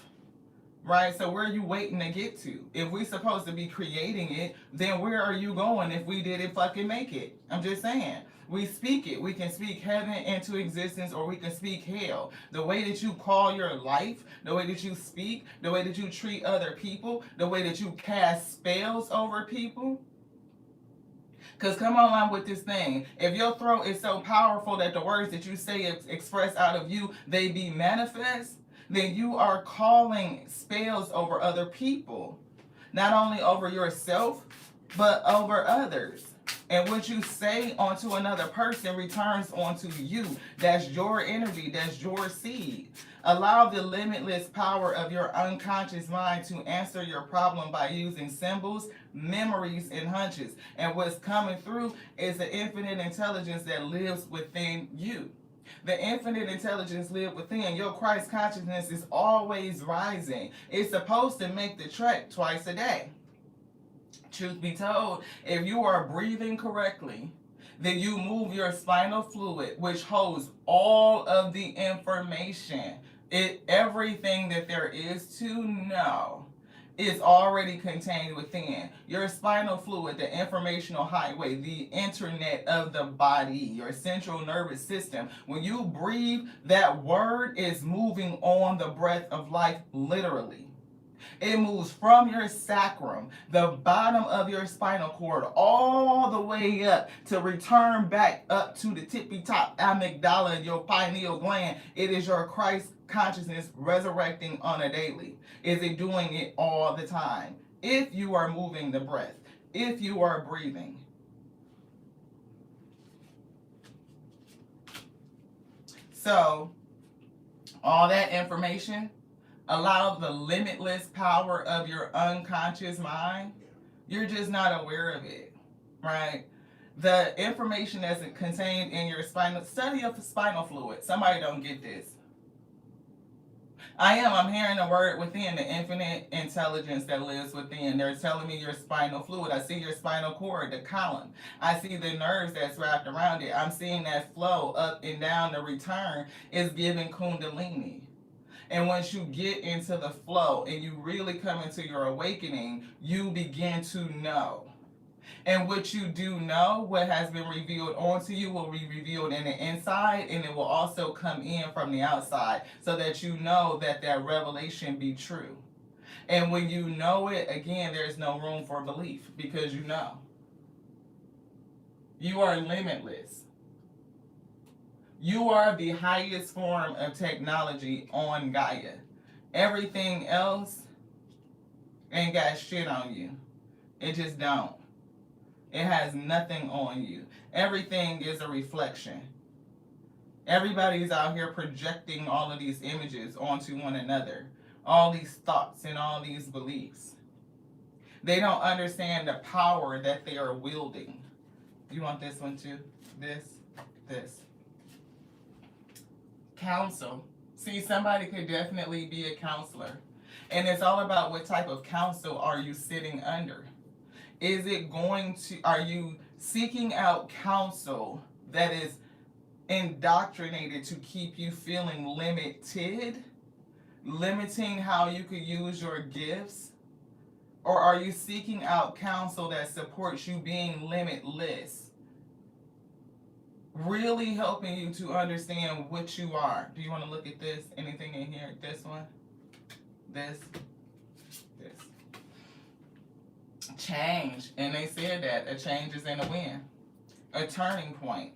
Right? So where are you waiting to get to? If we supposed to be creating it, then where are you going if we didn't fucking make it? I'm just saying. We speak it. We can speak heaven into existence, or we can speak hell. The way that you call your life, the way that you speak, the way that you treat other people, the way that you cast spells over people. Because come on with this thing. If your throat is so powerful that the words that you say express out of you, they be manifest, then you are calling spells over other people. Not only over yourself, but over others. And what you say onto another person returns onto you. That's your energy. That's your seed. Allow the limitless power of your unconscious mind to answer your problem by using symbols, memories, and hunches. And what's coming through is the infinite intelligence that lives within you. The infinite intelligence lives within. Your Christ consciousness is always rising. It's supposed to make the trek twice a day. Truth be told, if you are breathing correctly, then you move your spinal fluid, which holds all of the information. Everything that there is to know is already contained within. Your spinal fluid, the informational highway, the internet of the body, your central nervous system. When you breathe, that word is moving on the breath of life, literally. It moves from your sacrum, the bottom of your spinal cord, all the way up to return back up to the tippy top amygdala, your pineal gland. It is your Christ consciousness resurrecting on a daily. Is it doing it all the time? If you are moving the breath, if you are breathing. So, all that information, allow the limitless power of your unconscious mind. You're just not aware of it, right? The information that's contained in your spinal, study of spinal fluid. Somebody don't get this. I'm hearing the word within, the infinite intelligence that lives within. They're telling me your spinal fluid. I see your spinal cord, the column. I see the nerves that's wrapped around it. I'm seeing that flow up and down. The return is giving kundalini. And once you get into the flow and you really come into your awakening, you begin to know. And what you do know, what has been revealed onto you, will be revealed in the inside, and it will also come in from the outside, so that you know that that revelation be true. And when you know it, again, there's no room for belief, because you know. You are limitless. You are the highest form of technology on Gaia. Everything else ain't got shit on you. It just don't. It has nothing on you. Everything is a reflection. Everybody's out here projecting all of these images onto one another. All these thoughts and all these beliefs. They don't understand the power that they are wielding. You want this one too? This. Counsel. See, somebody could definitely be a counselor. And it's all about what type of counsel are you sitting under. Is it are you seeking out counsel that is indoctrinated to keep you feeling limited, limiting how you could use your gifts? Or are you seeking out counsel that supports you being limitless? Really helping you to understand what you are. Do you want to look at this? Anything in here? This one? This? Change. And they said that a change is in the wind. A turning point.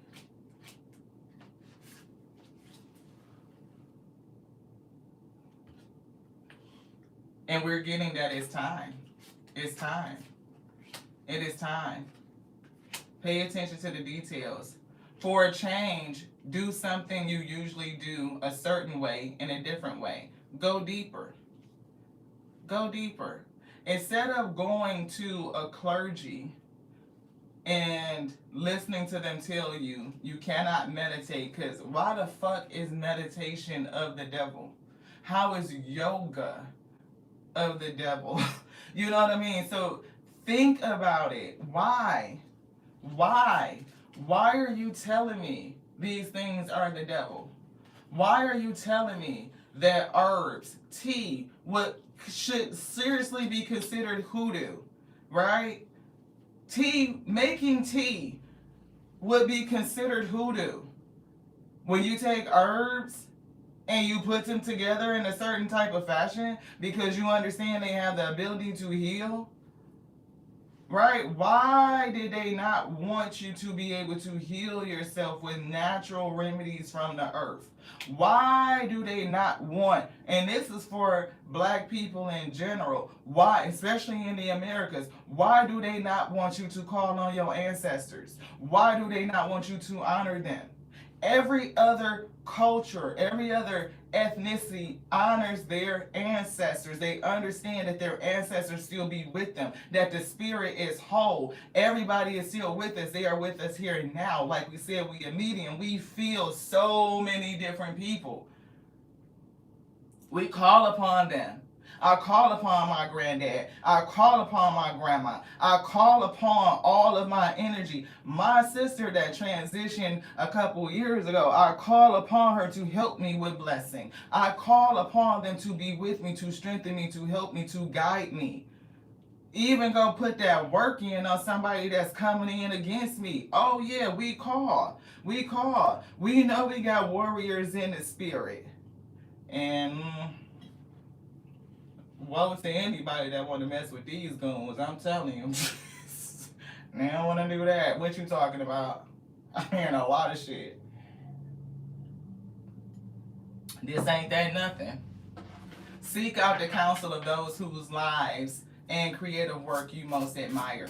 And we're getting that it's time. It's time. It is time. Pay attention to the details. For a change, do something you usually do a certain way in a different way. Go deeper. Go deeper. Instead of going to a clergy and listening to them tell you you cannot meditate, because why the fuck is meditation of the devil? How is yoga of the devil? You know what I mean? So think about it. Why? Why? Why are you telling me these things are the devil? Why are you telling me that herbs, tea, what should seriously be considered hoodoo, right? Tea, making tea would be considered hoodoo. When you take herbs and you put them together in a certain type of fashion because you understand they have the ability to heal, right? Why did they not want you to be able to heal yourself with natural remedies from the earth? Why do they not want, and this is for black people in general, why, especially in the Americas, why do they not want you to call on your ancestors? Why do they not want you to honor them? Every other culture, every other ethnicity honors their ancestors. They understand that their ancestors still be with them, that the spirit is whole. Everybody is still with us. They are with us here and now. Like we said, we a medium. We feel so many different people. We call upon them. I call upon my granddad. I call upon my grandma. I call upon all of my energy. My sister that transitioned a couple years ago, I call upon her to help me with blessing. I call upon them to be with me, to strengthen me, to help me, to guide me. Even go put that work in on somebody that's coming in against me. Oh yeah, we call. We call. We know we got warriors in the spirit. And woe to anybody that want to mess with these goons. I'm telling you. They don't want to do that. What you talking about? I'm hearing a lot of shit. This ain't that nothing. Seek out the counsel of those whose lives and creative work you most admire.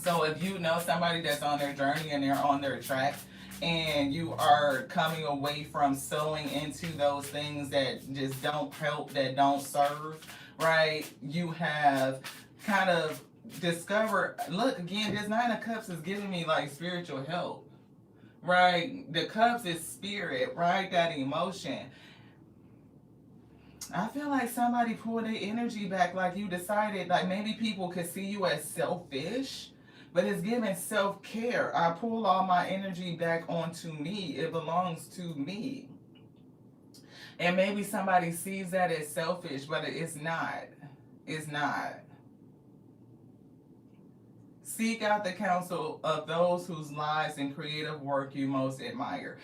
So if you know somebody that's on their journey and they're on their track, and you are coming away from sowing into those things that just don't help, that don't serve, right? You have kind of discovered, look, again, this Nine of Cups is giving me like spiritual help, right? The Cups is spirit, right? That emotion. I feel like somebody pulled their energy back, like you decided, like maybe people could see you as selfish, but it's giving self-care. I pull all my energy back onto me. It belongs to me. And maybe somebody sees that as selfish, but it's not. It's not. Seek out the counsel of those whose lives and creative work you most admire.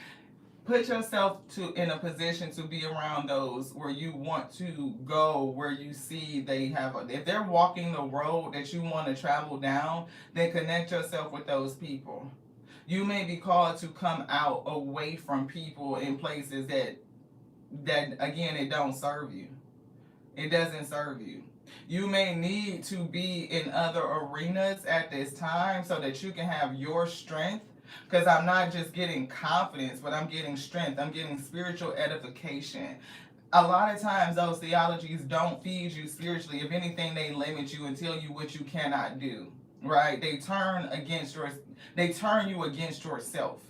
Put yourself in a position to be around those where you want to go, where you see they have, if they're walking the road that you want to travel down, then connect yourself with those people. You may be called to come out away from people in places that again, it don't serve you. It doesn't serve you. You may need to be in other arenas at this time so that you can have your strength. Because I'm not just getting confidence, but I'm getting strength. I'm getting spiritual edification. A lot of times those theologies don't feed you spiritually. If anything, they limit you and tell you what you cannot do. Right? They turn you against yourself.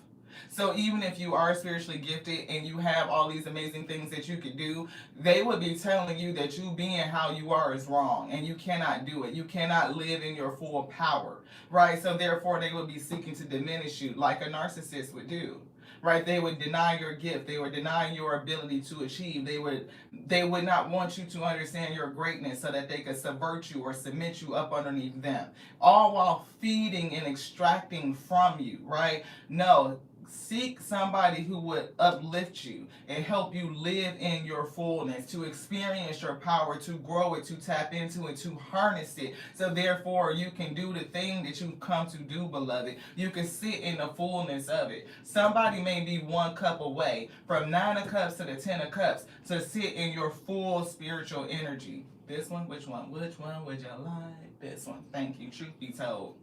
So even if you are spiritually gifted and you have all these amazing things that you could do, they would be telling you that you being how you are is wrong and you cannot do it. You cannot live in your full power, right? So therefore they would be seeking to diminish you like a narcissist would do. Right? They would deny your gift. They would deny your ability to achieve. They would not want you to understand your greatness so that they could subvert you or submit you up underneath them. All while feeding and extracting from you, right? No. Seek somebody who would uplift you and help you live in your fullness, to experience your power, to grow it, to tap into it, to harness it. So therefore you can do the thing that you've come to do, beloved. You can sit in the fullness of it. Somebody may be one cup away from 9 of Cups to the 10 of Cups to sit in your full spiritual energy. This one, which one? Which one would you like? This one. Thank you. Truth be told.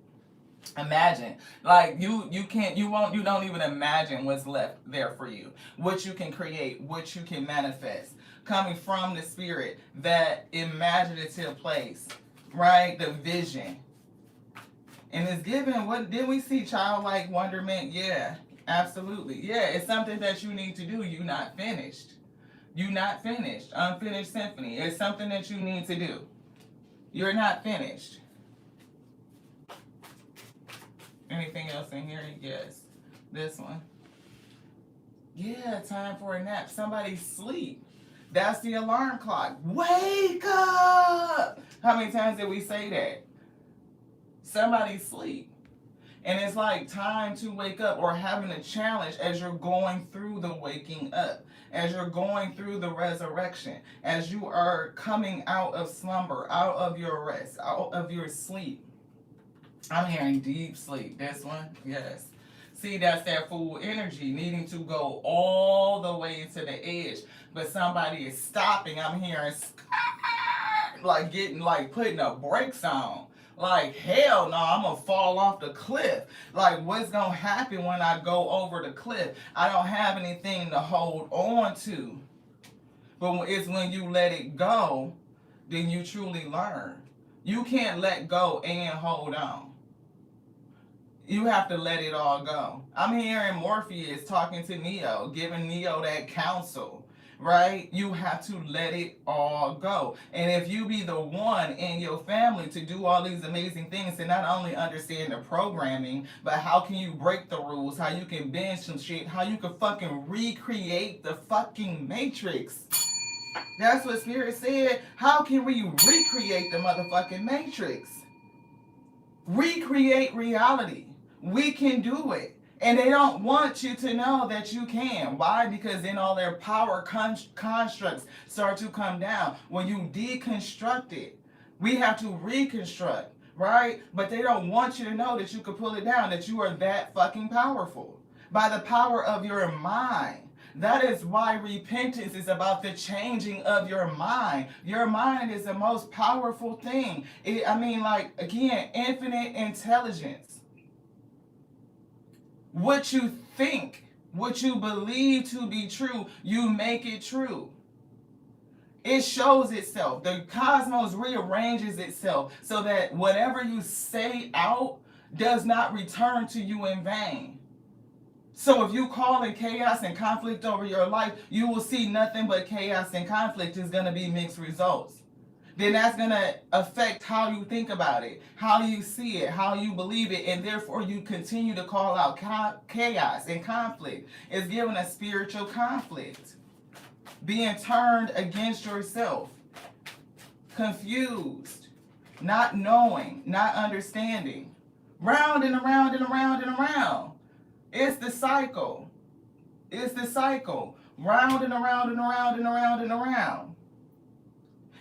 Imagine, like you don't even imagine what's left there for you, what you can create, what you can manifest, coming from the spirit, that imaginative place, right? The vision. And it's given, what did we see? Childlike wonderment. Yeah, absolutely. Yeah, it's something that you need to do. You're not finished. You're not finished. Unfinished symphony. It's something that you need to do. You're not finished. Anything else in here? Yes. This one. Yeah, time for a nap. Somebody sleep. That's the alarm clock. Wake up! How many times did we say that? Somebody sleep. And it's like time to wake up, or having a challenge as you're going through the waking up, as you're going through the resurrection, as you are coming out of slumber, out of your rest, out of your sleep. I'm hearing deep sleep. This one, yes. See, that's that fool energy, needing to go all the way to the edge, but somebody is stopping. I'm hearing like getting, like putting a brakes on. Like, hell no, I'm gonna fall off the cliff. Like, what's gonna happen when I go over the cliff? I don't have anything to hold on to. But it's when you let it go, then you truly learn. You can't let go and hold on. You have to let it all go. I'm hearing Morpheus talking to Neo, giving Neo that counsel, right? You have to let it all go. And if you be the one in your family to do all these amazing things, to not only understand the programming, but how can you break the rules, how you can bend some shit, how you can fucking recreate the fucking Matrix. That's what Spirit said. How can we recreate the motherfucking Matrix? Recreate reality. We can do it. And they don't want you to know that you can. Why? Because then all their power constructs start to come down. When you deconstruct it, we have to reconstruct, right? But they don't want you to know that you can pull it down, that you are that fucking powerful. By the power of your mind. That is why repentance is about the changing of your mind. Your mind is the most powerful thing. Again, infinite intelligence. What you think, what you believe to be true, you make it true. It shows itself. The cosmos rearranges itself so that whatever you say out does not return to you in vain. So if you call in chaos and conflict over your life, you will see nothing but chaos and conflict is going to be mixed results. Then that's going to affect how you think about it, how you see it, how you believe it, and therefore you continue to call out chaos and conflict. It's giving a spiritual conflict. Being turned against yourself, confused, not knowing, not understanding, round and around and around and around. It's the cycle. It's the cycle. Round and around and around and around and around.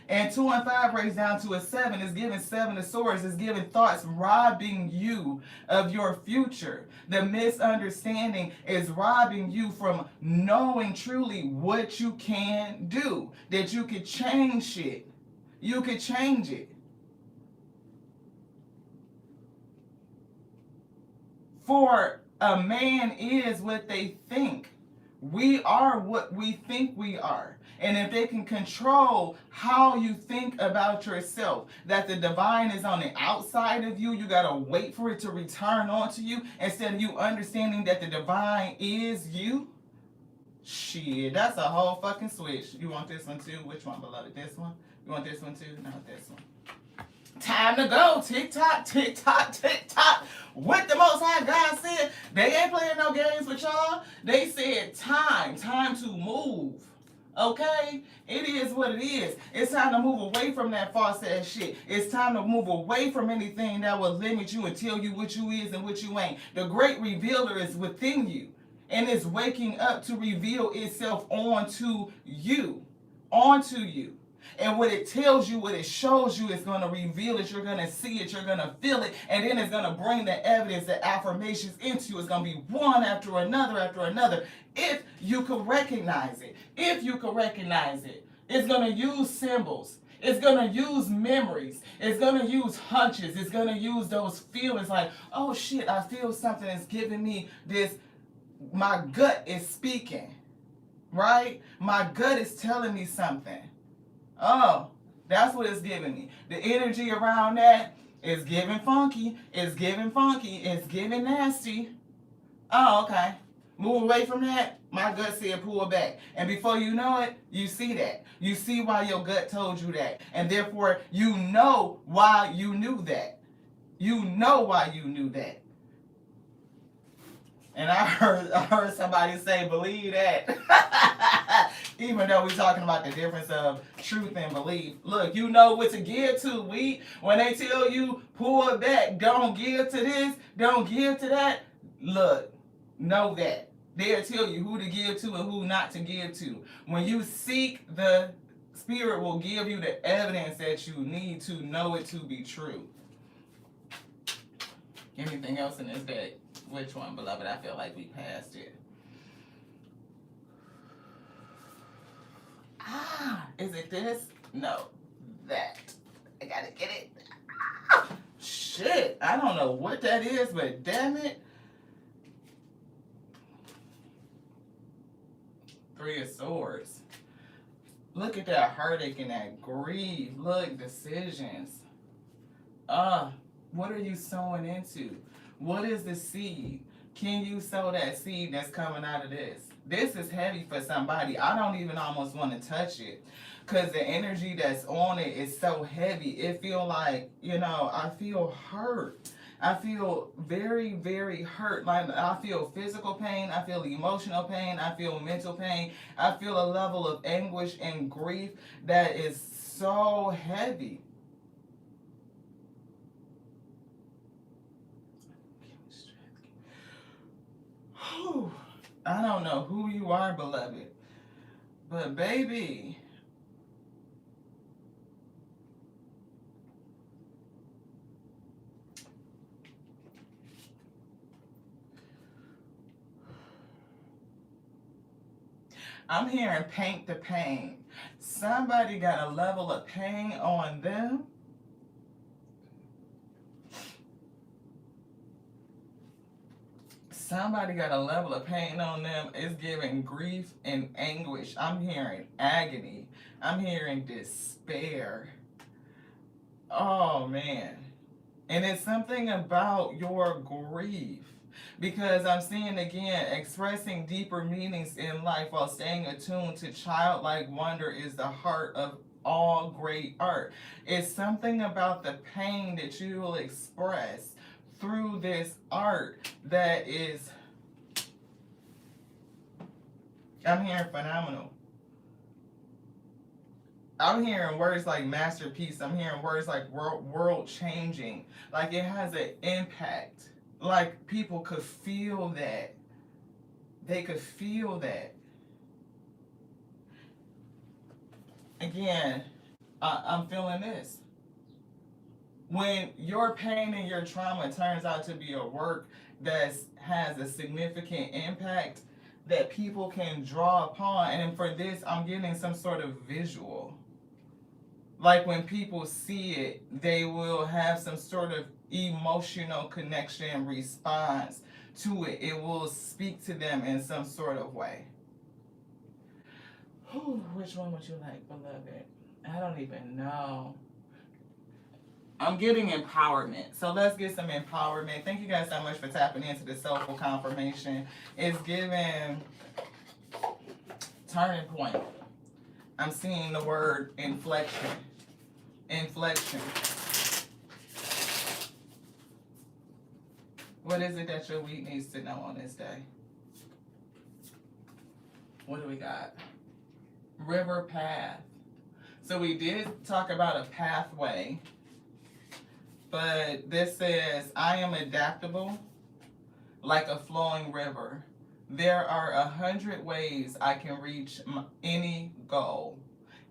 And 2 and 5 breaks down to a 7. It's giving 7 of swords. It's giving thoughts robbing you of your future. The misunderstanding is robbing you from knowing truly what you can do. That you could change shit. You could change it. For a man is what they think. We are what we think we are. And if they can control how you think about yourself, that the divine is on the outside of you, you got to wait for it to return onto you instead of you understanding that the divine is you. Shit, that's a whole fucking switch. You want this one too? Which one, beloved? This one? You want this one too? No, this one. Time to go. Tick tock, tick tock, tick tock. What the Most High God said, they ain't playing no games with y'all. They said time to move. Okay? It is what it is. It's time to move away from that false ass shit. It's time to move away from anything that will limit you and tell you what you is and what you ain't. The great revealer is within you. And it's waking up to reveal itself onto you. Onto you. And what it tells you, what it shows you, is going to reveal it. You're going to see it. You're going to feel it. And then it's going to bring the evidence, the affirmations into you. It's going to be one after another after another. If you can recognize it. If you can recognize it. It's going to use symbols. It's going to use memories. It's going to use hunches. It's going to use those feelings like, oh shit, I feel something that's giving me this. My gut is speaking. Right? My gut is telling me something. Oh, that's what it's giving me. The energy around that It's giving funky. It's giving funky. It's giving nasty. Oh, okay. Move away from that. My gut said pull back. And before you know it, you see that. You see why your gut told you that. And therefore, you know why you knew that. You know why you knew that. And I heard somebody say, believe that. Even though we're talking about the difference of truth and belief. Look, you know what to give to. When they tell you, pull it back, don't give to this, don't give to that. Look, know that. They'll tell you who to give to and who not to give to. When you seek, the Spirit will give you the evidence that you need to know it to be true. Anything else in this deck? Which one, beloved? I feel like we passed it. Is it this? No, that. I gotta get it. Shit, I don't know what that is, but damn it. Three of Swords. Look at that heartache and that grief. Look, decisions. What are you sowing into? What is the seed? Can you sow that seed that's coming out of this? This is heavy for somebody. I don't even almost want to touch it because the energy that's on it is so heavy. It feel like, I feel hurt. I feel very, very hurt. Like I feel physical pain. I feel emotional pain. I feel mental pain. I feel a level of anguish and grief that is so heavy. I don't know who you are, beloved, but baby, I'm hearing paint the pain. Somebody got a level of pain on them. Somebody got a level of pain on them. It's giving grief and anguish. I'm hearing agony. I'm hearing despair. Oh, man. And it's something about your grief. Because I'm seeing again, expressing deeper meanings in life while staying attuned to childlike wonder is the heart of all great art. It's something about the pain that you will express through this art that is, I'm hearing phenomenal. I'm hearing words like masterpiece. I'm hearing words like world changing. Like it has an impact. Like people could feel that. They could feel that. Again, I'm feeling this. When your pain and your trauma turns out to be a work that has a significant impact that people can draw upon, and for this, I'm getting some sort of visual. Like when people see it, they will have some sort of emotional connection and response to it. It will speak to them in some sort of way. Which one would you like, beloved? I don't even know. I'm getting empowerment. So let's get some empowerment. Thank you guys so much for tapping into the soulful confirmation. It's giving turning point. I'm seeing the word inflection. Inflection. What is it that your week needs to know on this day? What do we got? River path. So we did talk about a pathway. But this says, I am adaptable like a flowing river. There are 100 ways I can reach any goal.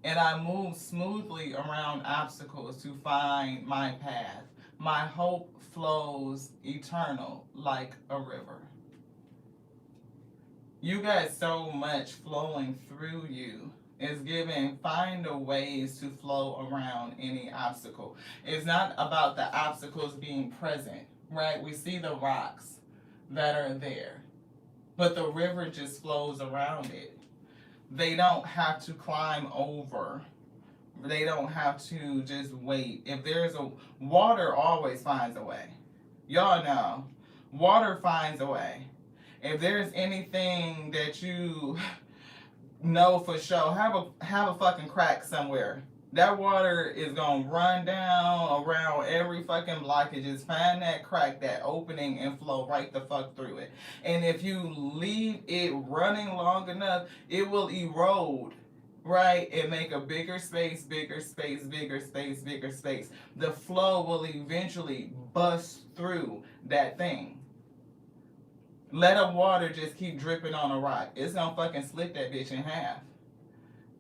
And I move smoothly around obstacles to find my path. My hope flows eternal like a river. You got so much flowing through you. It's giving, find the ways to flow around any obstacle. It's not about the obstacles being present, right? We see the rocks that are there, but the river just flows around it. They don't have to climb over They don't have to just wait. If there's a water always finds a way. Y'all know. Water finds a way. If there's anything that you know for sure, have a fucking crack somewhere. That water is gonna run down around every fucking blockage. Just find that crack, that opening, and flow right the fuck through it. And if you leave it running long enough, it will erode, right? And make a bigger space, bigger space, bigger space, bigger space. The flow will eventually bust through that thing. Let a water just keep dripping on a rock. It's gonna fucking split that bitch in half.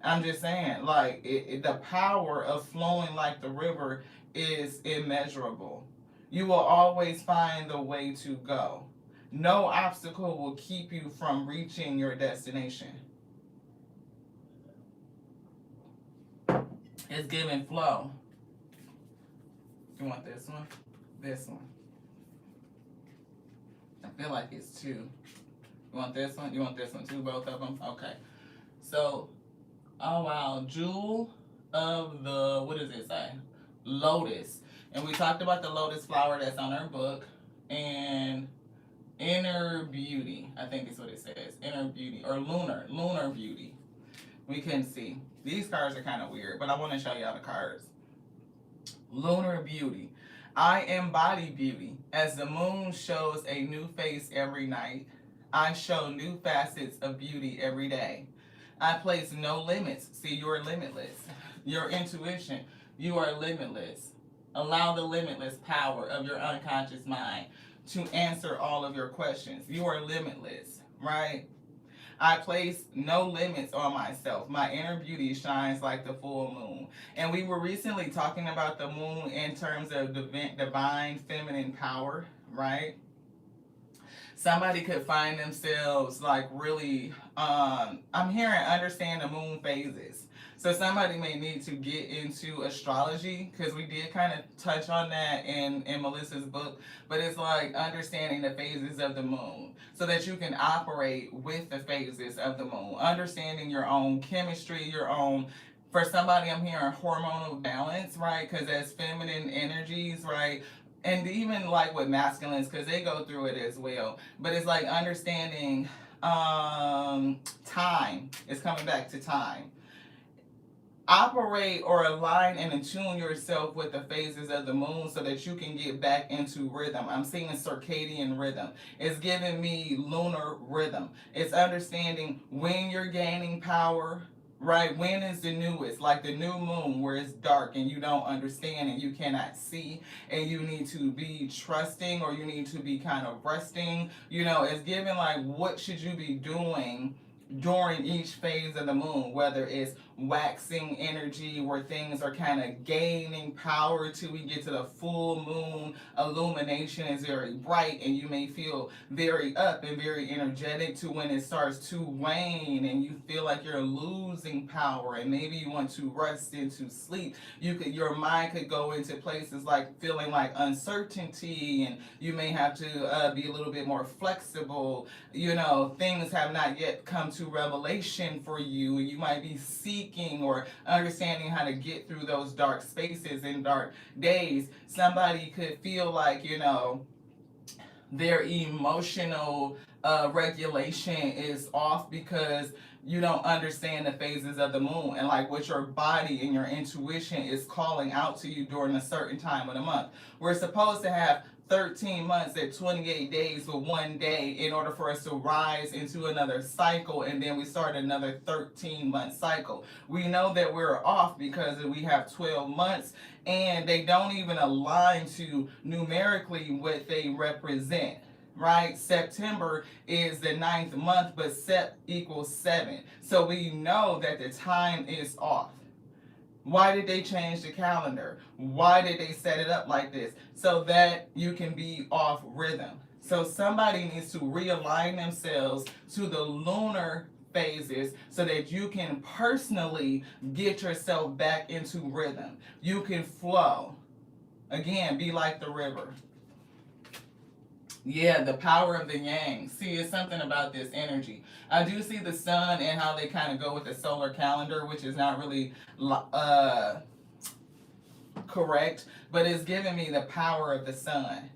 I'm just saying, like, the power of flowing like the river is immeasurable. You will always find the way to go. No obstacle will keep you from reaching your destination. It's giving flow. You want this one? This one. I feel like it's two. You want this one? You want this one too? Both of them? Okay. So, oh wow, Jewel of the, what does it say? Lotus. And we talked about the lotus flower that's on her book. And inner beauty, I think is what it says. Inner beauty, or lunar beauty. We can see. These cards are kind of weird, but I want to show y'all the cards. Lunar beauty. I embody beauty. As the moon shows a new face every night, I show new facets of beauty every day. I place no limits. See, you're limitless. Your intuition, you are limitless. Allow the limitless power of your unconscious mind to answer all of your questions. You are limitless, right? I place no limits on myself. My inner beauty shines like the full moon. And we were recently talking about the moon in terms of divine feminine power, right? Somebody could find themselves like really, I'm hearing understand the moon phases. So somebody may need to get into astrology, because we did kind of touch on that in Melissa's book, but it's like understanding the phases of the moon so that you can operate with the phases of the moon, understanding your own chemistry, your own, for somebody I'm hearing hormonal balance, right? Because as feminine energies, right? And even like with masculines, because they go through it as well. But it's like understanding time. It's coming back to time. Operate or align and attune yourself with the phases of the moon so that you can get back into rhythm. I'm seeing circadian rhythm. It's giving me lunar rhythm. It's understanding when you're gaining power, right? When is the newest? Like the new moon where it's dark and you don't understand and you cannot see and you need to be trusting or you need to be kind of resting. You know, it's giving like what should you be doing during each phase of the moon, whether it's waxing energy where things are kind of gaining power till we get to the full moon. Illumination is very bright and you may feel very up and very energetic, to when it starts to wane and you feel like you're losing power and maybe you want to rest into sleep. Your mind could go into places like feeling like uncertainty, and you may have to be a little bit more flexible. You know, things have not yet come to revelation for you. You might be seeking or understanding how to get through those dark spaces and dark days. Somebody could feel like, you know, their emotional regulation is off because you don't understand the phases of the moon and like what your body and your intuition is calling out to you during a certain time of the month. We're supposed to have 13 months at 28 days with 1 day in order for us to rise into another cycle, and then we start another 13-month cycle. We know that we're off because we have 12 months and they don't even align to numerically what they represent. Right? September is the 9th month, but Sep equals 7. So we know that the time is off. Why did they change the calendar? Why did they set it up like this? So that you can be off rhythm. So somebody needs to realign themselves to the lunar phases so that you can personally get yourself back into rhythm. You can flow. Again, be like the river. Yeah, the power of the yang. See, it's something about this energy. I do see the sun and how they kind of go with the solar calendar, which is not really correct, but it's giving me the power of the sun.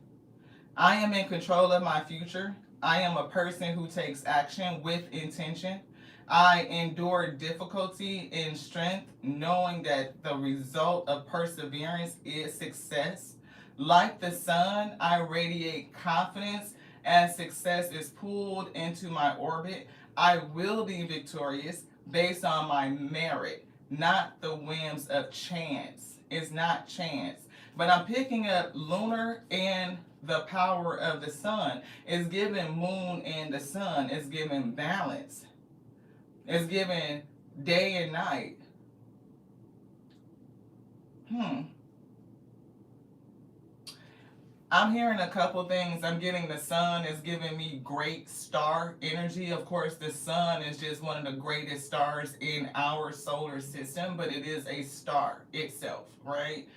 I am in control of my future. I am a person who takes action with intention. I endure difficulty in strength, knowing that the result of perseverance is success. Like the sun, I radiate confidence as success is pulled into my orbit. I will be victorious based on my merit, not the whims of chance. It's not chance. But I'm picking up lunar and the power of the sun. It's giving moon and the sun. It's giving balance. It's giving day and night. Hmm. I'm hearing a couple things. I'm getting the sun is giving me great star energy. Of course, the sun is just one of the greatest stars in our solar system, but it is a star itself, right?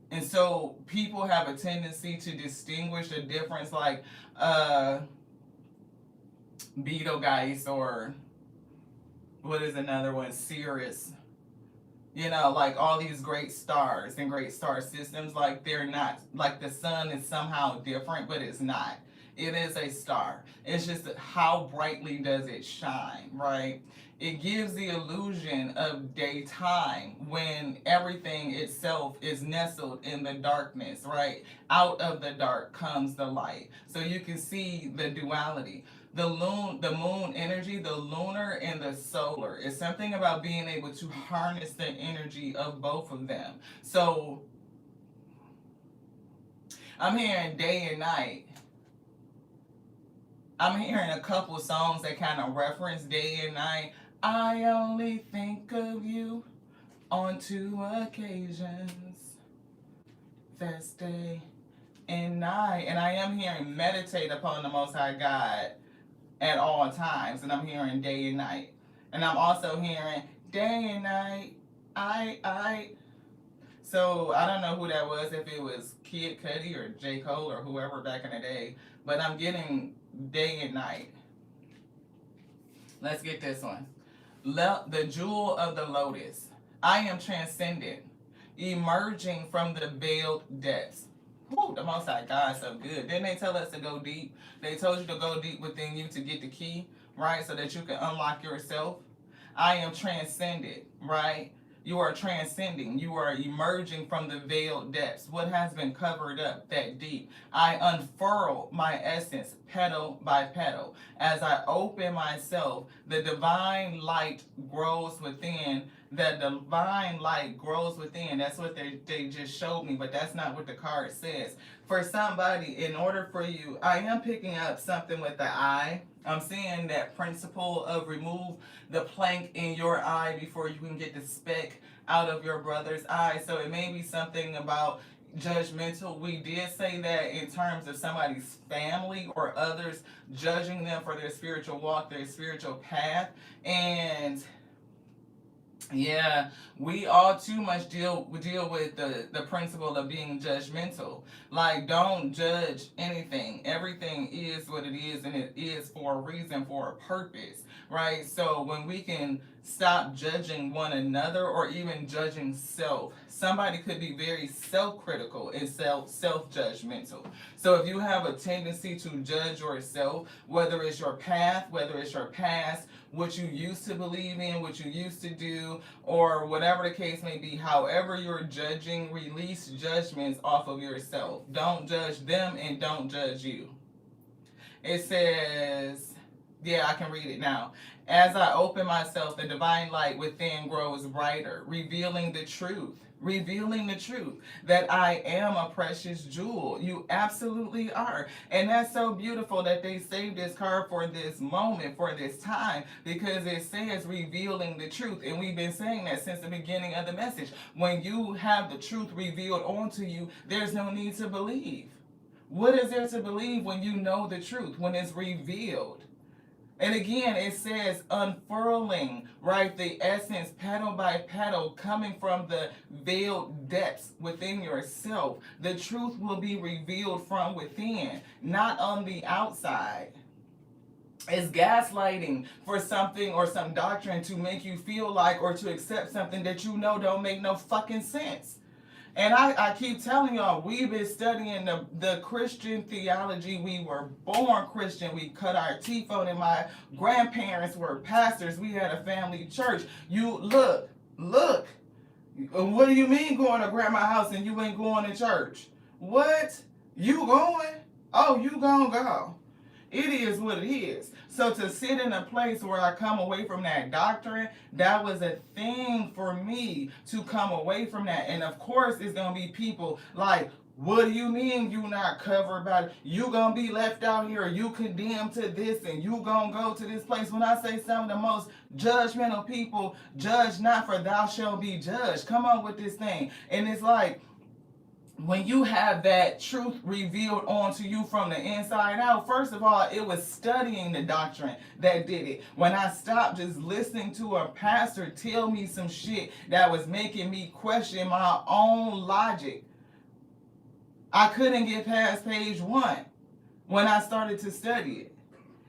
And so people have a tendency to distinguish the difference, like uh, Betelgeuse or what is another one, Sirius. You know, like all these great stars and great star systems, like they're not, like the sun is somehow different, but it's not. It is a star. It's just how brightly does it shine, right? It gives the illusion of daytime when everything itself is nestled in the darkness, right? Out of the dark comes the light. So you can see the duality. The moon energy, the lunar and the solar. It's something about being able to harness the energy of both of them. So I'm hearing day and night. I'm hearing a couple songs that kind of reference day and night. I only think of you on two occasions. That's day and night. And I am hearing meditate upon the Most High God at all times. And I'm hearing day and night. And I'm also hearing day and night. I. So I don't know who that was, if it was Kid Cudi or J. Cole or whoever back in the day. But I'm getting day and night. Let's get this one. The jewel of the lotus. I am transcendent, emerging from the veiled depths. Whew, the Most High God so good. Didn't they tell us to go deep? They told you to go deep within you to get the key, right? So that you can unlock yourself. I am transcendent, right? You are transcending. You are emerging from the veiled depths. What has been covered up that deep? I unfurl my essence petal by petal. As I open myself, the divine light grows within. The divine light grows within. That's what they just showed me, but that's not what the card says. For somebody, in order for you, I am picking up something with the eye. I'm seeing that principle of remove the plank in your eye before you can get the speck out of your brother's eye. So it may be something about judgmental. We did say that in terms of somebody's family or others judging them for their spiritual walk, their spiritual path. And yeah, we all too much deal with the principle of being judgmental. Like, don't judge anything. Everything is what it is, and it is for a reason, for a purpose, right? So when we can stop judging one another or even judging self, somebody could be very self-critical and self-judgmental. So if you have a tendency to judge yourself, whether it's your path, whether it's your past, what you used to believe in, what you used to do, or whatever the case may be, however you're judging, release judgments off of yourself. Don't judge them and don't judge you. It says, yeah, I can read it now. As I open myself, the divine light within grows brighter, revealing the truth. Revealing the truth that I am a precious jewel. You absolutely are. And that's so beautiful that they saved this card for this moment, for this time, because it says revealing the truth. And we've been saying that since the beginning of the message. When you have the truth revealed onto you, there's no need to believe. What is there to believe when you know the truth, when it's revealed? And again, it says unfurling, right? The essence, petal by petal, coming from the veiled depths within yourself. The truth will be revealed from within, not on the outside. It's gaslighting for something or some doctrine to make you feel like or to accept something that you know don't make no fucking sense. And I keep telling y'all, we've been studying the Christian theology. We were born Christian. We cut our teeth on it. My grandparents were pastors. We had a family church. You look. What do you mean going to grandma's house and you ain't going to church? What? You going? Oh, you gonna go. It is what it is. So to sit in a place where I come away from that doctrine, that was a thing for me to come away from that. And of course, it's going to be people like, what do you mean you not covered by it? You going to be left out here, you condemned to this, and you going to go to this place. When I say some of the most judgmental people, judge not, for thou shalt be judged. Come on with this thing. And it's like, when you have that truth revealed onto you from the inside out, first of all, it was studying the doctrine that did it. When I stopped just listening to a pastor tell me some shit that was making me question my own logic, I couldn't get past page 1 when I started to study it.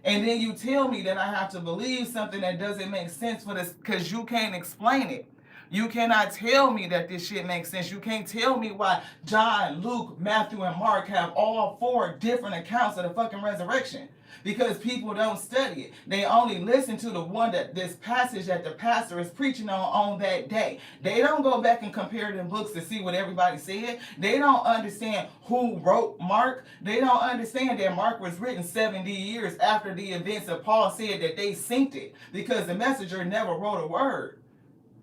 And then you tell me that I have to believe something that doesn't make sense for this because you can't explain it. You cannot tell me that this shit makes sense. You can't tell me why John, Luke, Matthew, and Mark have all 4 different accounts of the fucking resurrection. Because people don't study it. They only listen to the one that this passage that the pastor is preaching on that day. They don't go back and compare them books to see what everybody said. They don't understand who wrote Mark. They don't understand that Mark was written 70 years after the events of Paul said that they synced it. Because the messenger never wrote a word.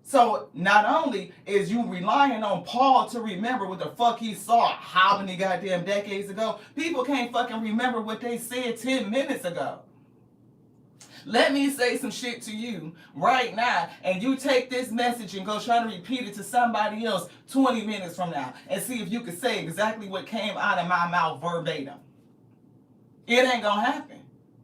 So not only is you relying on Paul to remember what the fuck he saw how many goddamn decades ago, people can't fucking remember what they said 10 minutes ago. Let me say some shit to you right now, and you take this message and go try to repeat it to somebody else 20 minutes from now and see if you can say exactly what came out of my mouth verbatim. It ain't gonna happen.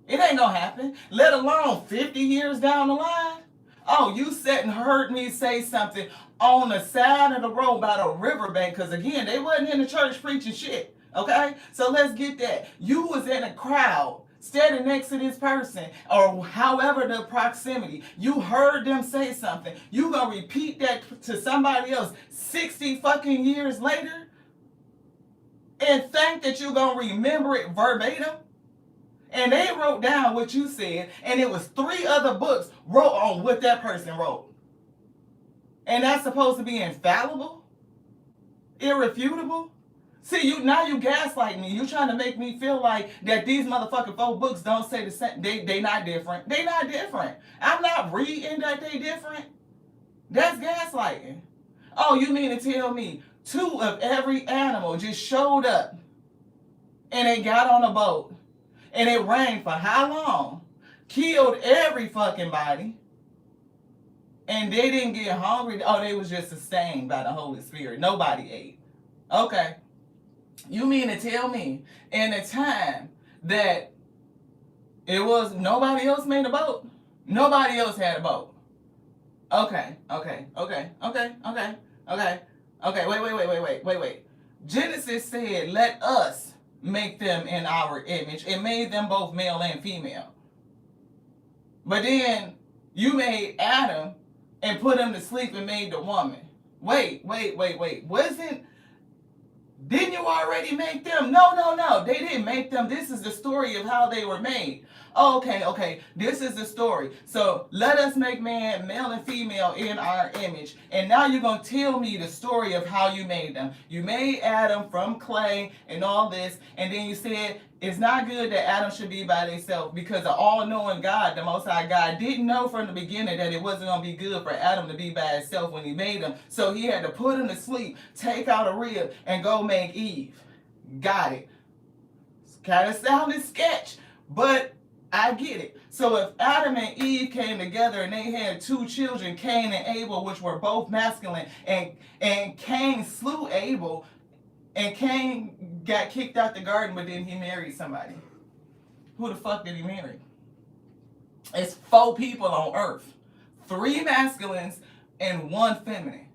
It ain't gonna happen, let alone 50 years down the line. Oh, you sat and heard me say something on the side of the road by the riverbank, because again, they wasn't in the church preaching shit, okay? So let's get that. You was in a crowd standing next to this person, or however the proximity. You heard them say something. You gonna repeat that to somebody else 60 fucking years later and think that you gonna remember it verbatim? And they wrote down what you said, and it was 3 other books wrote on what that person wrote. And that's supposed to be infallible? Irrefutable? See, you gaslight me. You trying to make me feel like that these motherfucking 4 books don't say the same. They not different. They not different. I'm not reading that they different. That's gaslighting. Oh, you mean to tell me 2 of every animal just showed up and they got on a boat? And it rained for how long? Killed every fucking body. And they didn't get hungry. Oh, they was just sustained by the Holy Spirit. Nobody ate. Okay. You mean to tell me in the time that it was nobody else made a boat? Nobody else had a boat. Okay. Wait. Genesis said, let us make them in our image. It made them both male and female. But then you made Adam and put him to sleep and made the woman. Wait. Didn't you already make them? No. They didn't make them. This is the story of how they were made. Okay. This is the story. So let us make man, male and female, in our image. And now you're going to tell me the story of how you made them. You made Adam from clay and all this. And then you said it's not good that Adam should be by himself because the all-knowing God, the Most High God, didn't know from the beginning that it wasn't going to be good for Adam to be by himself when he made him. So he had to put him to sleep, take out a rib, and go make Eve. Got it. It's kind of sounded sketch, but I get it. So if Adam and Eve came together and they had 2 children, Cain and Abel, which were both masculine, and Cain slew Abel, and Cain got kicked out the garden, but then he married somebody. Who the fuck did he marry? It's 4 people on earth. 3 masculines and 1 feminine.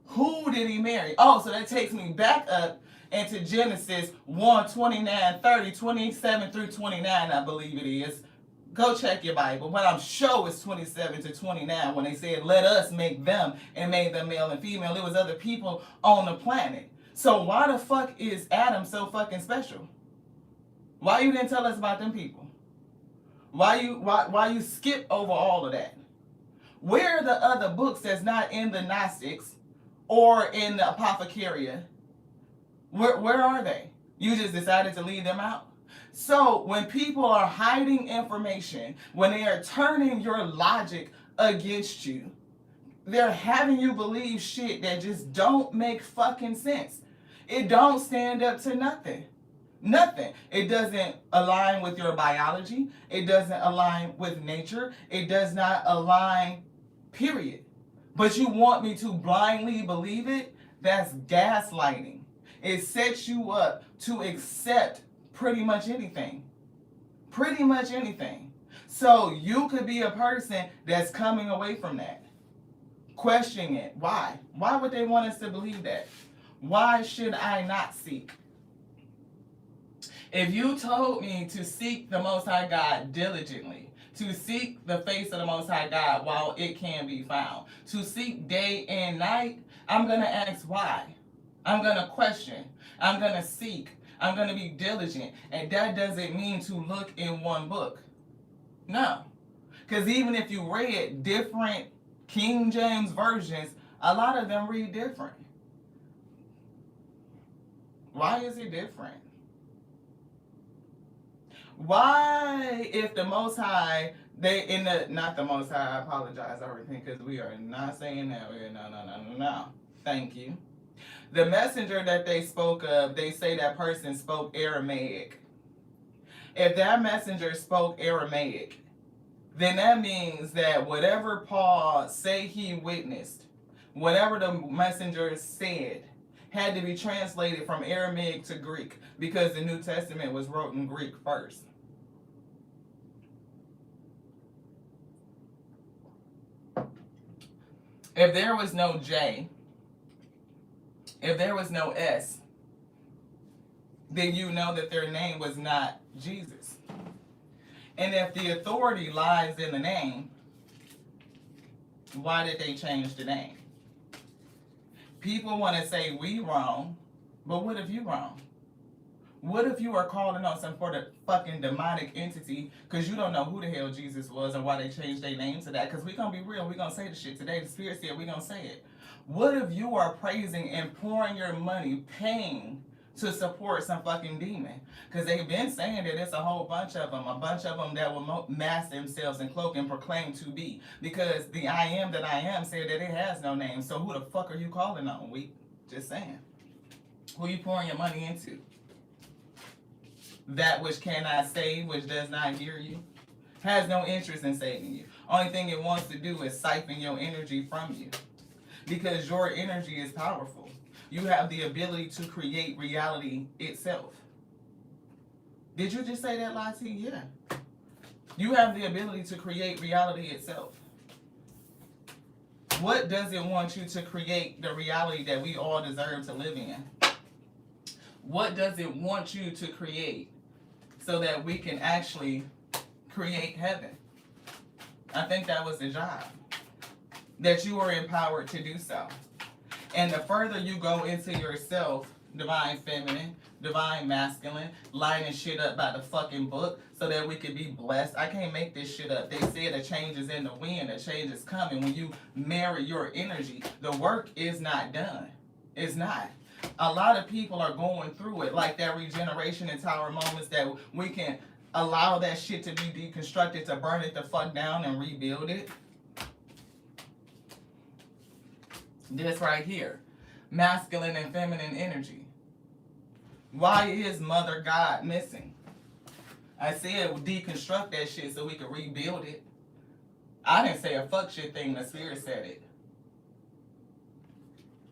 Who did he marry? Oh, so that takes me back up into Genesis 1, 29, 30, 27 through 29, I believe it is. Go check your Bible, but I'm sure it's 27 to 29 when they said, let us make them, and made them male and female. There was other people on the planet. So why the fuck is Adam so fucking special? Why you didn't tell us about them people? Why you skip over all of that? Where are the other books that's not in the Gnostics or in the Apothecaria? Where are they? You just decided to leave them out? So when people are hiding information, when they are turning your logic against you, they're having you believe shit that just don't make fucking sense. It don't stand up to nothing. Nothing. It doesn't align with your biology. It doesn't align with nature. It does not align, period. But you want me to blindly believe it? That's gaslighting. It sets you up to accept pretty much anything. Pretty much anything. So you could be a person that's coming away from that. Questioning it. Why? Why would they want us to believe that? Why should I not seek? If you told me to seek the Most High God diligently, to seek the face of the Most High God while it can be found, to seek day and night, I'm going to ask why. I'm going to question. I'm going to seek. I'm going to be diligent. And that doesn't mean to look in one book. No. Because even if you read different King James versions, a lot of them read different. Why is it different? Why, if the Most High, not the Most High, I apologize, I repent, because we are not saying that. No. Thank you. The messenger that they spoke of, they say that person spoke Aramaic. If that messenger spoke Aramaic, then that means that whatever Paul say he witnessed, whatever the messenger said, had to be translated from Aramaic to Greek, because the New Testament was wrote in Greek first. If there was no J, if there was no S, then you know that their name was not Jesus. And if the authority lies in the name, why did they change the name? People want to say we wrong, but what if you wrong? What if you are calling on some sort of fucking demonic entity because you don't know who the hell Jesus was and why they changed their name to that? Because we're going to be real. We're going to say the shit today. The Spirit said we're going to say it. What if you are praising and pouring your money, paying to support some fucking demon? Because they've been saying that it's a whole bunch of them that will mask themselves and cloak and proclaim to be. Because the I am that I am said that it has no name. So who the fuck are you calling on? We just saying. Who you pouring your money into? That which cannot save, which does not hear you, has no interest in saving you. Only thing it wants to do is siphon your energy from you. Because your energy is powerful. You have the ability to create reality itself. Did you just say that, Lati? Yeah. You have the ability to create reality itself. What does it want you to create the reality that we all deserve to live in? What does it want you to create so that we can actually create heaven? I think that was the job. That you are empowered to do so. And the further you go into yourself, divine feminine, divine masculine, lining shit up by the fucking book so that we can be blessed. I can't make this shit up. They said a change is in the wind, a change is coming. When you marry your energy, the work is not done. It's not. A lot of people are going through it, like that regeneration and tower moments that we can allow that shit to be deconstructed, to burn it the fuck down and rebuild it. This right here, masculine and feminine energy. Why is Mother God missing? I said deconstruct that shit so we could rebuild it. I didn't say a fuck shit thing, the Spirit said it.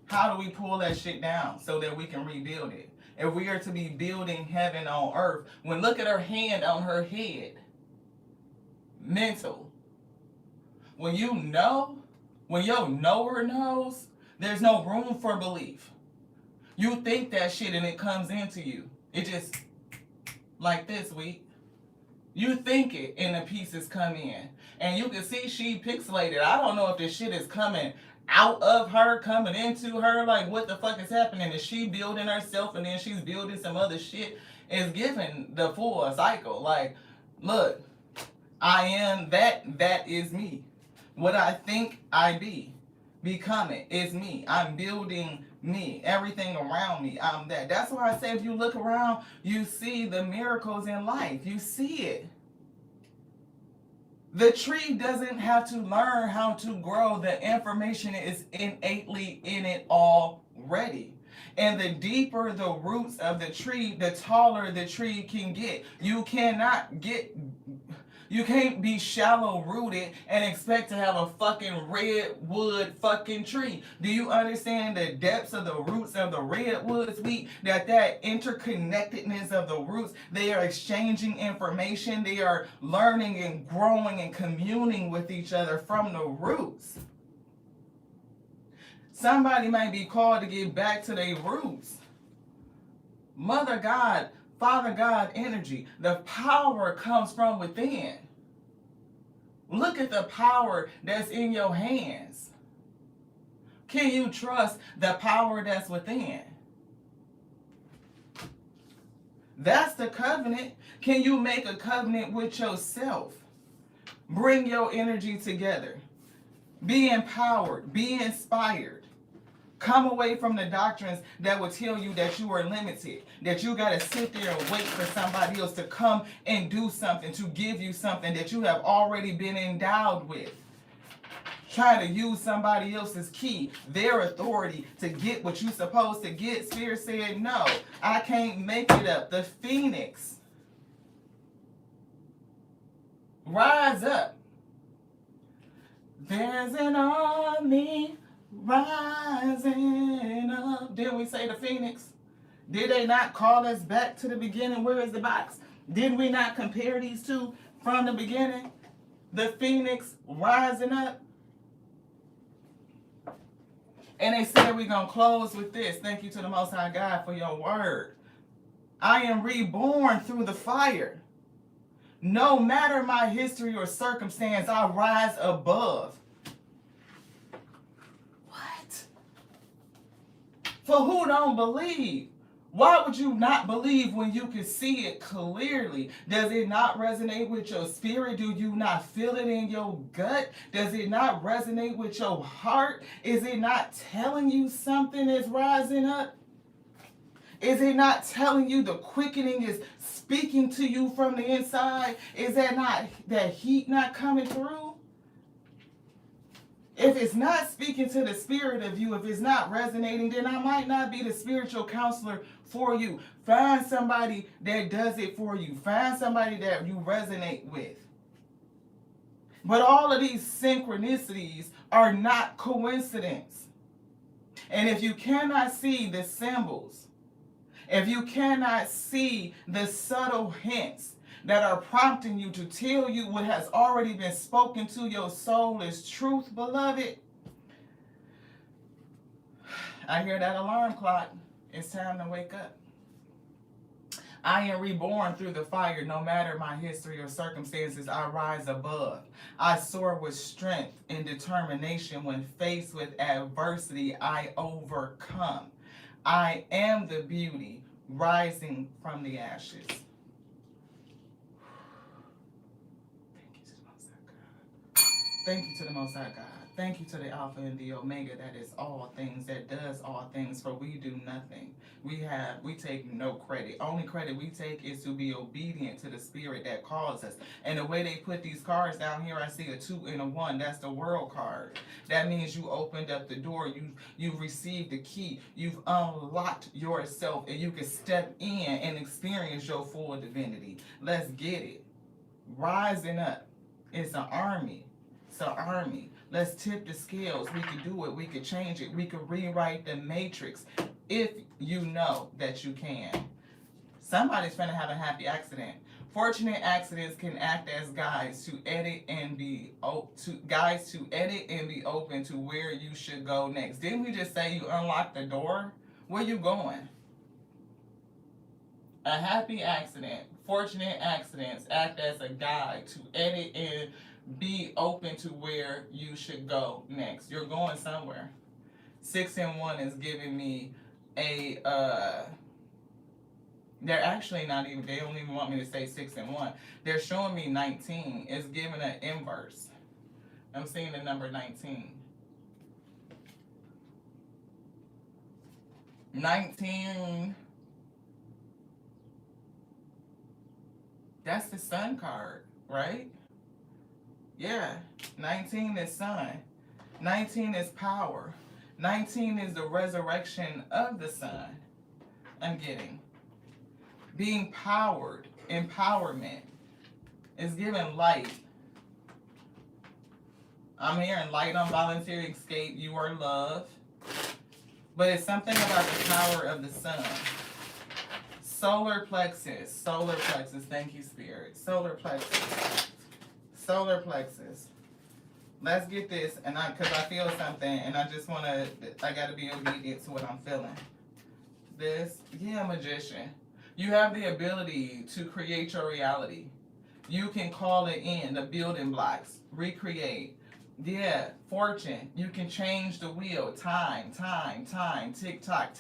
How do we pull that shit down so that we can rebuild it? If we are to be building heaven on earth, when look at her hand on her head, mental. When you know, when your knower knows, there's no room for belief. You think that shit and it comes into you. It just, like this week. You think it and the pieces come in. And you can see she pixelated. I don't know if this shit is coming out of her, coming into her. Like, what the fuck is happening? Is she building herself and then she's building some other shit? It's giving the full cycle. Like, look, I am that. That is me. What I think I be, becoming, is me. I'm building me. Everything around me, I'm that. That's why I say if you look around, you see the miracles in life. You see it. The tree doesn't have to learn how to grow. The information is innately in it already. And the deeper the roots of the tree, the taller the tree can get. You can't be shallow rooted and expect to have a fucking redwood fucking tree. Do you understand the depths of the roots of the redwood, sweet? That interconnectedness of the roots, they are exchanging information, they are learning and growing and communing with each other from the roots. Somebody might be called to get back to their roots. Mother God, Father God energy. The power comes from within. Look at the power that's in your hands. Can you trust the power that's within? That's the covenant. Can you make a covenant with yourself? Bring your energy together. Be empowered. Be inspired. Come away from the doctrines that will tell you that you are limited, that you got to sit there and wait for somebody else to come and do something, to give you something that you have already been endowed with. Trying to use somebody else's key, their authority, to get what you're supposed to get. Spirit said, no, I can't make it up. The phoenix. Rise up. There's an army rising up. Didn't we say the phoenix? Did they not call us back to the beginning? Where is the box? Did we not compare these two from the beginning? The phoenix rising up. And they said we're going to close with this. Thank you to the Most High God for your word. I am reborn through the fire. No matter my history or circumstance, I rise above. For who don't believe? Why would you not believe when you can see it clearly? Does it not resonate with your spirit? Do you not feel it in your gut? Does it not resonate with your heart? Is it not telling you something is rising up? Is it not telling you the quickening is speaking to you from the inside? Is that not that heat not coming through? If it's not speaking to the spirit of you, if it's not resonating, then I might not be the spiritual counselor for you. Find somebody that does it for you. Find somebody that you resonate with. But all of these synchronicities are not coincidence. And if you cannot see the symbols, if you cannot see the subtle hints that are prompting you to tell you what has already been spoken to your soul is truth, beloved, I hear that alarm clock. It's time to wake up. I am reborn through the fire. No matter my history or circumstances, I rise above. I soar with strength and determination. When faced with adversity, I overcome. I am the beauty rising from the ashes. Thank you to the Most High God. Thank you to the Alpha and the Omega that is all things, that does all things, for we do nothing. We take no credit. Only credit we take is to be obedient to the spirit that calls us. And the way they put these cards down here, I see a 2 and a 1. That's the world card. That means you opened up the door. You've received the key. You've unlocked yourself, and you can step in and experience your full divinity. Let's get it. Rising up. It's an army. It's an army. Let's tip the scales. We can do it. We can change it. We can rewrite the matrix if you know that you can. Somebody's finna have a happy accident. Fortunate accidents can act as guides to edit and be open to where you should go next. Didn't we just say you unlock the door? Where you going? A happy accident, fortunate accidents act as a guide to edit and be open to where you should go next. You're going somewhere. 6 and 1 is giving me a they're actually not even, they don't even want me to say 6 and 1. They're showing me 19 is giving an inverse. I'm seeing the number 19. 19, that's the sun card, right? Yeah, 19 is sun. 19 is power. 19 is the resurrection of the sun. I'm getting. Being powered, empowerment, is giving light. I'm hearing light on voluntary escape, you are love. But it's something about the power of the sun. Solar plexus, thank you, Spirit. Solar plexus. Let's get this, and because I feel something, and I just want to, I got to be obedient to what I'm feeling. This, yeah, magician. You have the ability to create your reality. You can call it in, the building blocks, recreate. Yeah, fortune. You can change the wheel. Time, tick tock,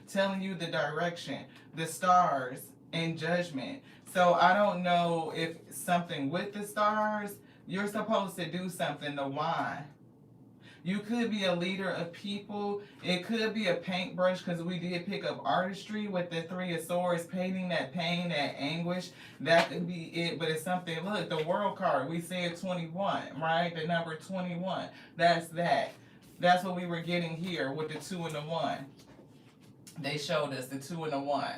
telling you the direction, the stars, and judgment. So I don't know if something with the stars, you're supposed to do something, the why. You could be a leader of people. It could be a paintbrush, because we did pick up artistry with the 3 of Swords, painting that pain, that anguish. That could be it, but it's something. Look, the World card, we said 21, right? The number 21. That's that. That's what we were getting here with the 2 and the 1. They showed us the 2 and the 1.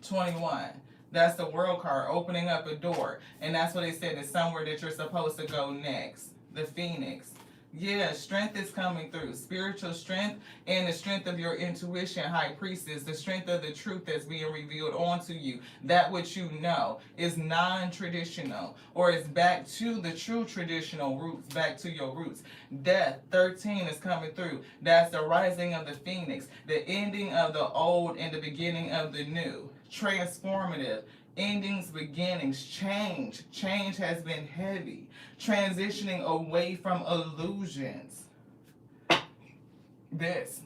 21. That's the World card, opening up a door. And that's what they said is somewhere that you're supposed to go next. The Phoenix. Yeah, strength is coming through. Spiritual strength and the strength of your intuition, High Priestess. The strength of the truth that's being revealed onto you. That which you know is non-traditional, or is back to the true traditional roots, back to your roots. Death, 13 is coming through. That's the rising of the Phoenix. The ending of the old and the beginning of the new. Transformative. Endings, beginnings, change. Change has been heavy. Transitioning away from illusions. This.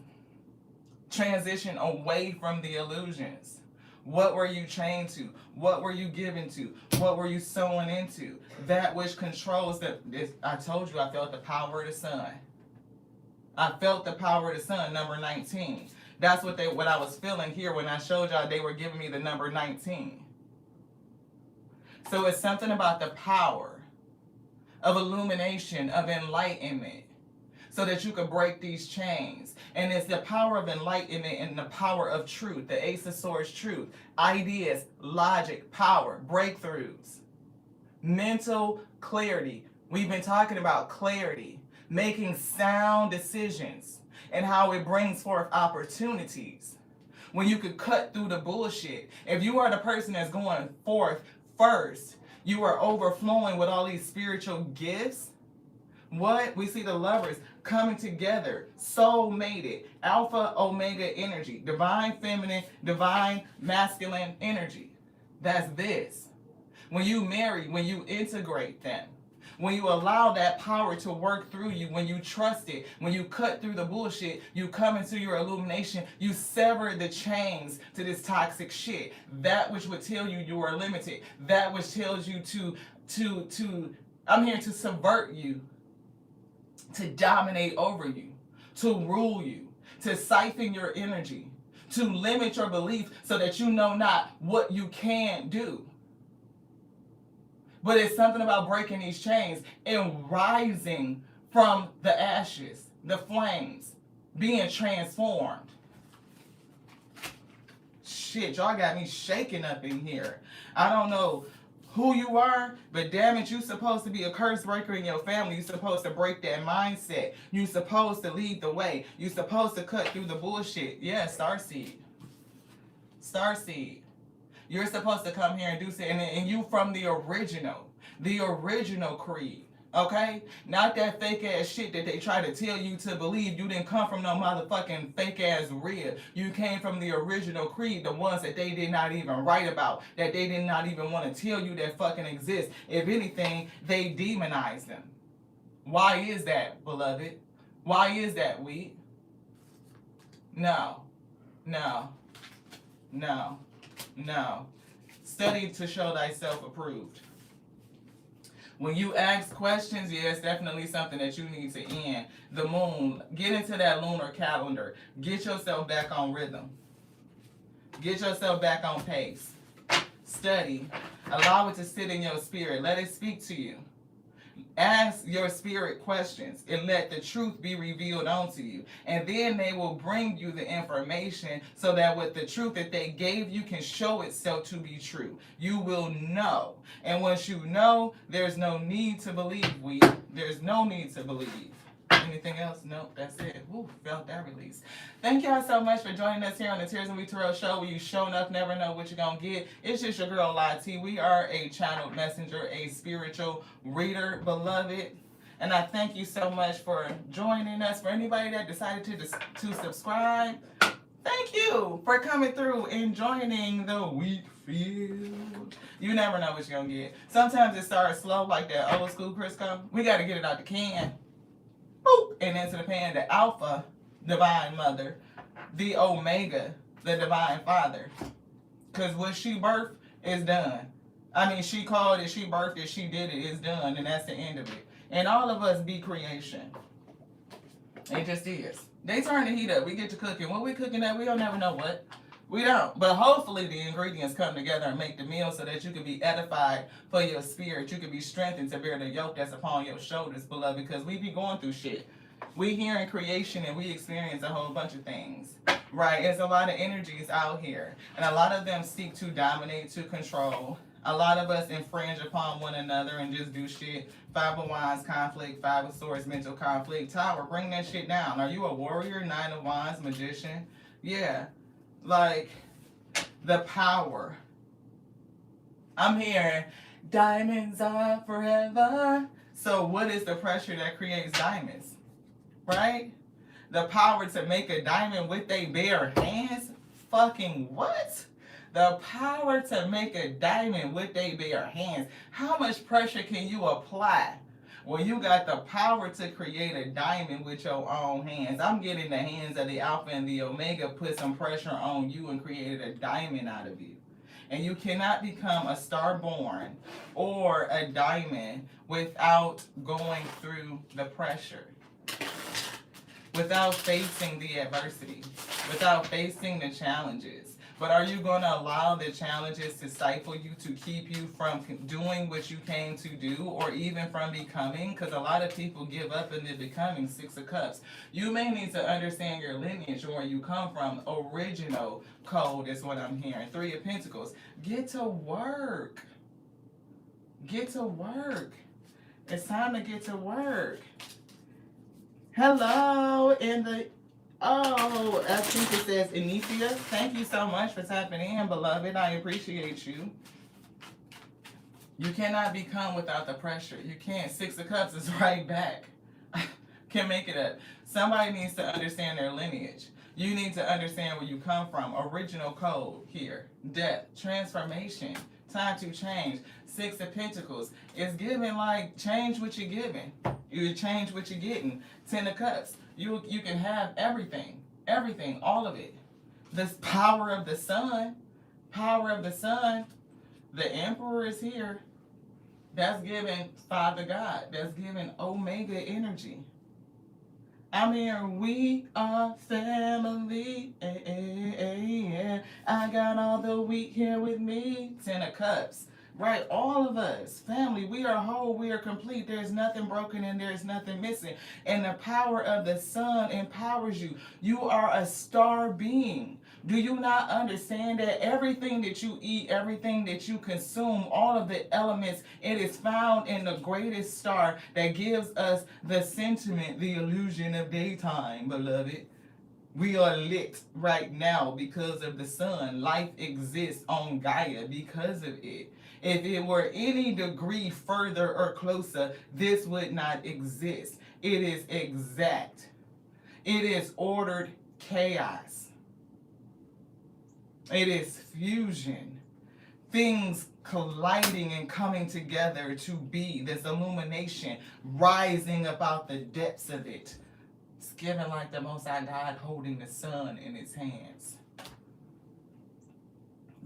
Transition away from the illusions. What were you chained to? What were you given to? What were you sowing into? That which controls the... I told you I felt the power of the sun. I felt the power of the sun, number 19. That's what I was feeling here when I showed y'all they were giving me the number 19. So it's something about the power of illumination, of enlightenment, so that you could break these chains. And it's the power of enlightenment and the power of truth, the Ace of Swords truth, ideas, logic, power, breakthroughs, mental clarity. We've been talking about clarity, making sound decisions, and how it brings forth opportunities. When you could cut through the bullshit. If you are the person that's going forth first, you are overflowing with all these spiritual gifts. What? We see the lovers coming together, soul mated, alpha, omega energy, divine feminine, divine masculine energy. That's this. When you marry, when you integrate them, when you allow that power to work through you, when you trust it, when you cut through the bullshit, you come into your illumination, you sever the chains to this toxic shit. That which would tell you you are limited. That which tells you I'm here to subvert you, to dominate over you, to rule you, to siphon your energy, to limit your belief so that you know not what you can do. But it's something about breaking these chains and rising from the ashes, the flames, being transformed. Shit, y'all got me shaking up in here. I don't know who you are, but damn it, you're supposed to be a curse breaker in your family. You're supposed to break that mindset. You're supposed to lead the way. You're supposed to cut through the bullshit. Yeah, starseed. Starseed. You're supposed to come here and do something, and you from the original creed. Okay? Not that fake ass shit that they try to tell you to believe. You didn't come from no motherfucking fake ass rib. You came from the original creed, the ones that they did not even write about, that they did not even want to tell you that fucking exist. If anything, they demonize them. Why is that, beloved? Why is that, we? No. No. No. No. Study to show thyself approved. When you ask questions, yeah, it's definitely something that you need to end. The moon, get into that lunar calendar. Get yourself back on rhythm. Get yourself back on pace. Study. Allow it to sit in your spirit. Let it speak to you. Ask your spirit questions and let the truth be revealed unto you. And then they will bring you the information so that with the truth that they gave you can show itself to be true. You will know. And once you know, there's no need to believe, There's no need to believe. Anything else? Nope, that's it. Woo, felt that release. Thank y'all so much for joining us here on the Tears and We Tarot show, where you show enough, never know what you're going to get. It's just your girl, Lai T. We are a channeled messenger, a spiritual reader, beloved. And I thank you so much for joining us. For anybody that decided to subscribe, thank you for coming through and joining the wheat field. You never know what you're going to get. Sometimes it starts slow, like that old school Crisco. We got to get it out the can. Boop, and into the pan, the Alpha, Divine Mother, the Omega, the Divine Father. Because what she birthed is done. I mean, she called it, she birthed it, she did it, it's done, and that's the end of it. And all of us be creation. It just is. They turn the heat up. We get to cooking. When we cooking that, we don't never know what. We don't. But hopefully the ingredients come together and make the meal so that you can be edified for your spirit. You can be strengthened to bear the yoke that's upon your shoulders, beloved, because we be going through shit. We here in creation and we experience a whole bunch of things. Right? There's a lot of energies out here. And a lot of them seek to dominate, to control. A lot of us infringe upon one another and just do shit. Five of Wands conflict, Five of Swords mental conflict. Tower, bring that shit down. Are you a warrior? Nine of Wands magician? Yeah. Like, the power. I'm hearing, diamonds are forever. So what is the pressure that creates diamonds? Right? The power to make a diamond with their bare hands? Fucking what? The power to make a diamond with their bare hands. How much pressure can you apply when you got the power to create a diamond with your own hands? I'm getting the hands of the Alpha and the Omega put some pressure on you and created a diamond out of you. And you cannot become a star born or a diamond without going through the pressure, without facing the adversity, without facing the challenges. But are you going to allow the challenges to stifle you, to keep you from doing what you came to do, or even from becoming? Because a lot of people give up in the becoming. Six of Cups. You may need to understand your lineage or where you come from. Original code is what I'm hearing. Three of Pentacles. Get to work. Get to work. It's time to get to work. Hello, in the... Oh, I think it says Anithia. Thank you so much for tapping in, beloved. I appreciate you. You cannot become without the pressure. You can't. Six of Cups is right back. Can make it up. Somebody needs to understand their lineage. You need to understand where you come from. Original code here. Death. Transformation. Time to change. Six of Pentacles. It's giving like change what you're giving. You change what you're getting. Ten of Cups. You can have everything. Everything. All of it. This power of the sun. Power of the sun. The Emperor is here. That's giving Father God. That's giving Omega energy. I mean, we are family. I got all the wheat here with me. Ten of Cups. Right, all of us, family, we are whole, we are complete. There's nothing broken and there's nothing missing. And the power of the sun empowers you. You are a star being. Do you not understand that everything that you eat, everything that you consume, all of the elements, it is found in the greatest star that gives us the sentiment, the illusion of daytime, beloved. We are lit right now because of the sun. Life exists on Gaia because of it. If it were any degree further or closer, this would not exist. It is exact. It is ordered chaos. It is fusion. Things colliding and coming together to be this illumination rising about the depths of it. It's given like the Most High God holding the sun in his hands.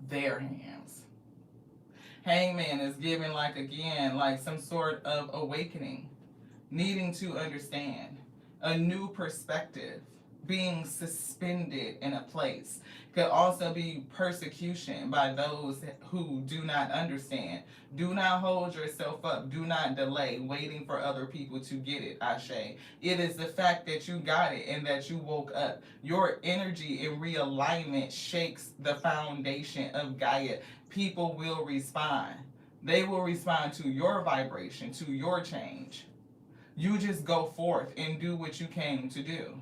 Their hands. Hangman is given like again, like some sort of awakening, needing to understand, a new perspective, being suspended in a place. Could also be persecution by those who do not understand. Do not hold yourself up. Do not delay waiting for other people to get it, Ashe. It is the fact that you got it and that you woke up. Your energy in realignment shakes the foundation of Gaia. People will respond. They will respond to your vibration, to your change. You just go forth and do what you came to do.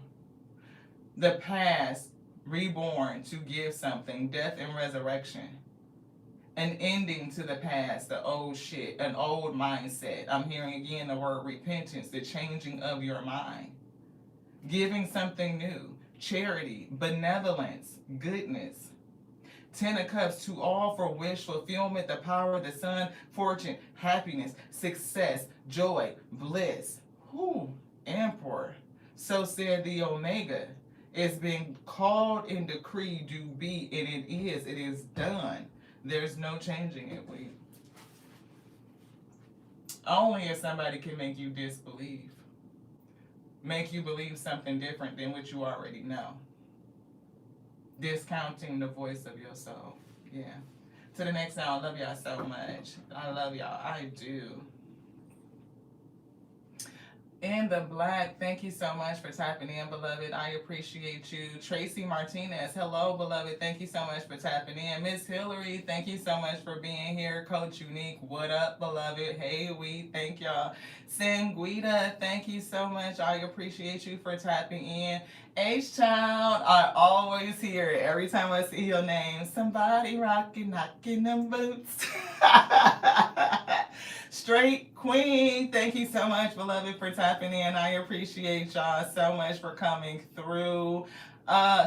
The past, reborn to give something, death and resurrection. An ending to the past, the old shit, an old mindset. I'm hearing again the word repentance, the changing of your mind. Giving something new, charity, benevolence, goodness. Ten of Cups, to all for wish fulfillment, the power of the sun, fortune, happiness, success, joy, bliss. Whew, Emperor. So said the Omega. It's been called and decreed to be, and it is done. There's no changing it, we. Only if somebody can make you disbelieve. Make you believe something different than what you already know. Discounting the voice of your soul. Yeah. To the next time, I love y'all so much. I love y'all. I do. In the black, thank you so much for tapping in, beloved. I appreciate you. Tracy Martinez, hello, beloved. Thank you so much for tapping in. Miss Hillary, thank you so much for being here. Coach Unique, what up, beloved? Hey, we thank y'all. Sanguita, thank you so much. I appreciate you for tapping in. H-Child, I always hear it every time I see your name. Somebody rocking, knocking them boots. Straight Queen, thank you so much, beloved, for tapping in. I appreciate y'all so much for coming through.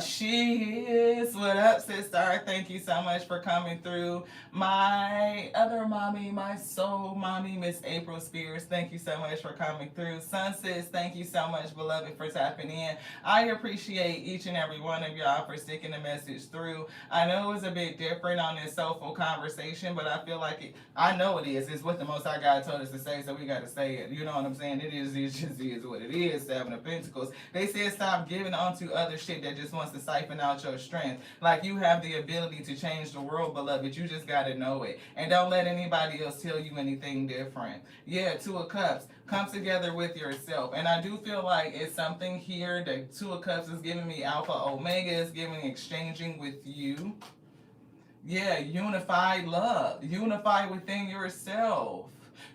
She is, what up, sister? Thank you so much for coming through. My other mommy, my soul mommy, Miss April Spears, thank you so much for coming through. Sunsis, thank you so much, beloved, for tapping in. I appreciate each and every one of y'all for sticking the message through. I know it was a bit different on this soulful conversation, but I feel like I know it is. It's what the Most High God told us to say, so we got to say it. You know what I'm saying? It just is what it is. Seven of Pentacles. They said stop giving on to other shit that just wants to siphon out your strength. Like you have the ability to change the world, beloved. You just got to know it. And don't let anybody else tell you anything different. Yeah, Two of Cups. Come together with yourself. And I do feel like it's something here. The Two of Cups is giving me Alpha Omega. Is giving me exchanging with you. Yeah, unified love. Unify within yourself.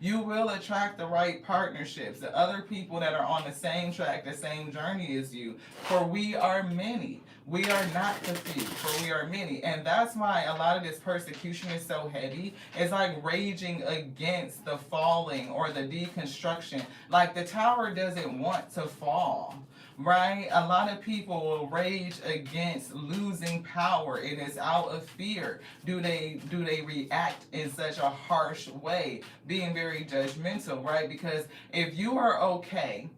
You will attract the right partnerships, the other people that are on the same track, the same journey as you. For we are many. We are not the few, for we are many. And that's why a lot of this persecution is so heavy. It's like raging against the falling or the deconstruction. Like the tower doesn't want to fall. Right? A lot of people will rage against losing power. It is out of fear. Do they react in such a harsh way, being very judgmental, right? Because if you are okay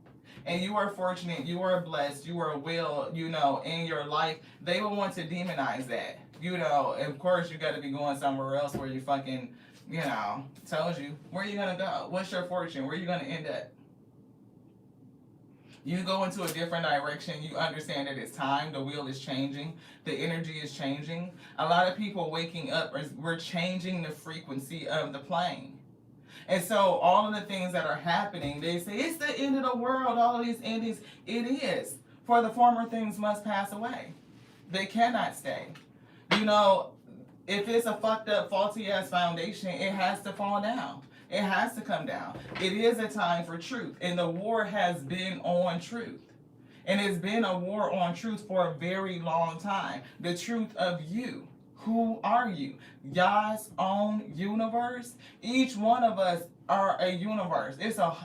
and you are fortunate, you are blessed, you are well, in your life, they will want to demonize that. Of course you got to be going somewhere else where you fucking, tells you, where are you going to go? What's your fortune? Where are you going to end up? You go into a different direction. You understand that it's time. The wheel is changing. The energy is changing. A lot of people waking up, we're changing the frequency of the plane. And so all of the things that are happening, they say, it's the end of the world, all of these endings. It is. For the former things must pass away. They cannot stay. If it's a fucked up, faulty ass foundation, it has to fall down. It has to come down. It is a time for truth. And the war has been on truth. And it's been a war on truth for a very long time. The truth of you. Who are you? Yah's own universe. Each one of us are a universe. It's a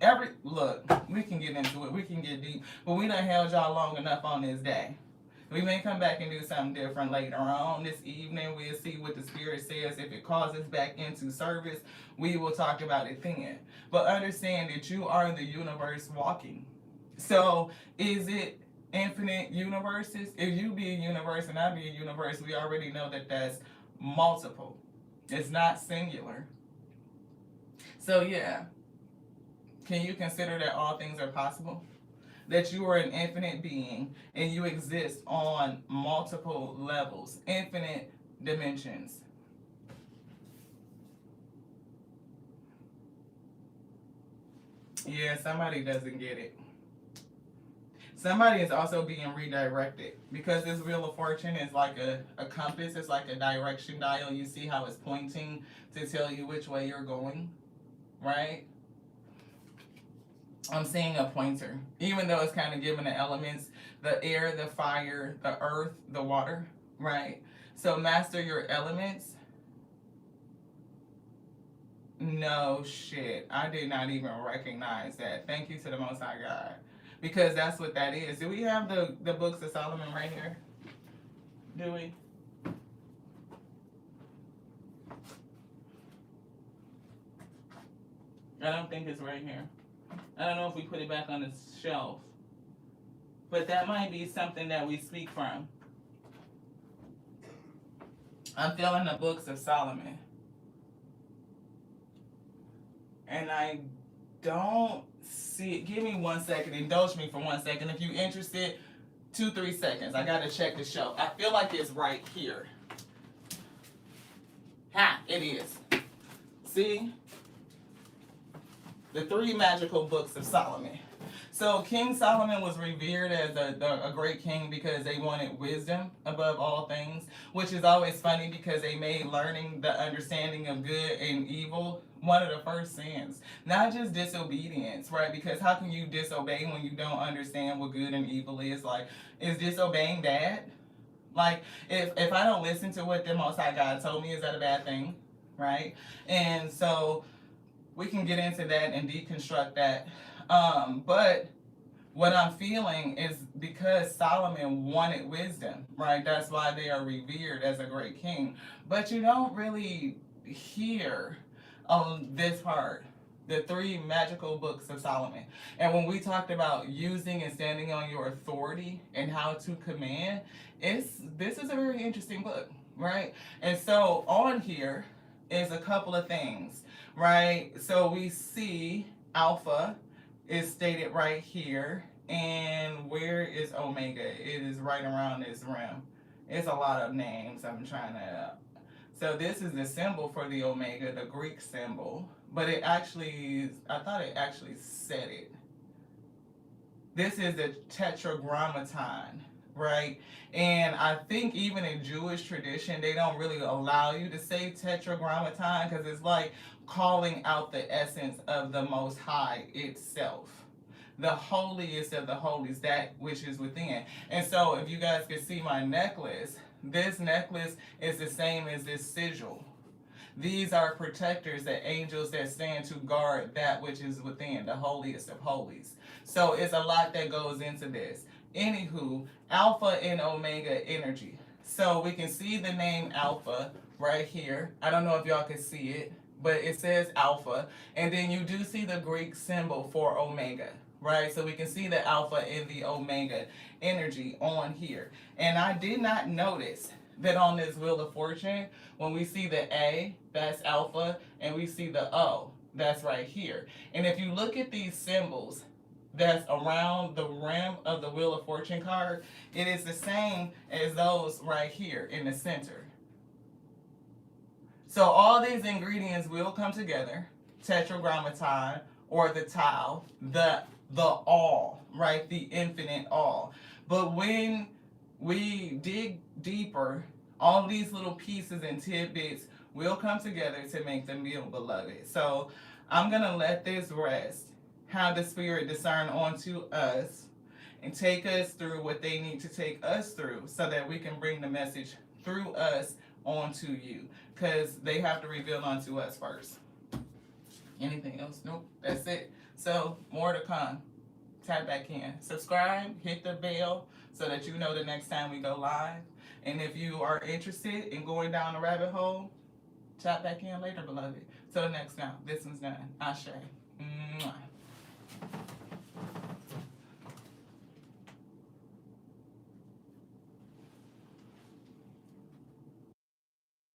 every look. We can get into it. We can get deep, but we done held y'all long enough on this day. We may come back and do something different later on this evening. We'll see what the Spirit says. If it calls us back into service, we will talk about it then. But understand that you are in the universe walking. So is it infinite universes? If you be a universe and I be a universe, we already know that that's multiple. It's not singular. So yeah, can you consider that all things are possible? That you are an infinite being and you exist on multiple levels, infinite dimensions. Yeah, somebody doesn't get it. Somebody is also being redirected because this Wheel of Fortune is like a compass, it's like a direction dial. You see how it's pointing to tell you which way you're going, right? I'm seeing a pointer, even though it's kind of given the elements, the air, the fire, the earth, the water, right? So master your elements. No shit. I did not even recognize that. Thank you to the Most High God. Because that's what that is. Do we have the books of Solomon right here? Do we? I don't think it's right here. I don't know if we put it back on the shelf. But that might be something that we speak from. I'm feeling the books of Solomon. And I don't see it. Give me 1 second. Indulge me for 1 second. If you're interested, 2-3 seconds. I gotta check the shelf. I feel like it's right here. Ha! It is. See? The 3 magical books of Solomon. So King Solomon was revered as a great king because they wanted wisdom above all things, which is always funny because they made learning the understanding of good and evil one of the first sins. Not just disobedience, right? Because how can you disobey when you don't understand what good and evil is? Like, is disobeying bad? Like, if I don't listen to what the Most High God told me, is that a bad thing? Right? And so we can get into that and deconstruct that. But what I'm feeling is because Solomon wanted wisdom, right? That's why they are revered as a great king. But you don't really hear this part, the 3 magical books of Solomon. And when we talked about using and standing on your authority and how to command, this is a very interesting book, right? And so on here is a couple of things, right? So we see Alpha is stated right here. And where is Omega? It is right around this rim. It's a lot of names. I'm trying to... So this is the symbol for the Omega, the Greek symbol. But it actually... I thought it actually said it. This is the Tetragrammaton, right? And I think even in Jewish tradition, they don't really allow you to say Tetragrammaton because it's like calling out the essence of the Most High itself. The holiest of the holies, that which is within. And so if you guys can see my necklace, this necklace is the same as this sigil. These are protectors, the angels that stand to guard that which is within, the holiest of holies. So it's a lot that goes into this. Anywho, Alpha and Omega energy. So we can see the name Alpha right here. I don't know if y'all can see it, but it says Alpha. And then you do see the Greek symbol for Omega, right? So we can see the Alpha and the Omega energy on here. And I did not notice that on this Wheel of Fortune, when we see the A, that's Alpha, and we see the O, that's right here. And if you look at these symbols that's around the rim of the Wheel of Fortune card, it is the same as those right here in the center. So all these ingredients will come together, Tetragrammaton, or the Tau, the all, right? The infinite all. But when we dig deeper, all these little pieces and tidbits will come together to make the meal, beloved. So I'm going to let this rest, have the Spirit discern onto us, and take us through what they need to take us through so that we can bring the message through us onto you, because they have to reveal onto us first. Anything else? Nope, that's it. So more to come. Tap back in, subscribe, hit the bell so that you know the next time we go live. And if you are interested in going down the rabbit hole, tap back in later, beloved. Till next time, this one's done. Ashe. Mwah.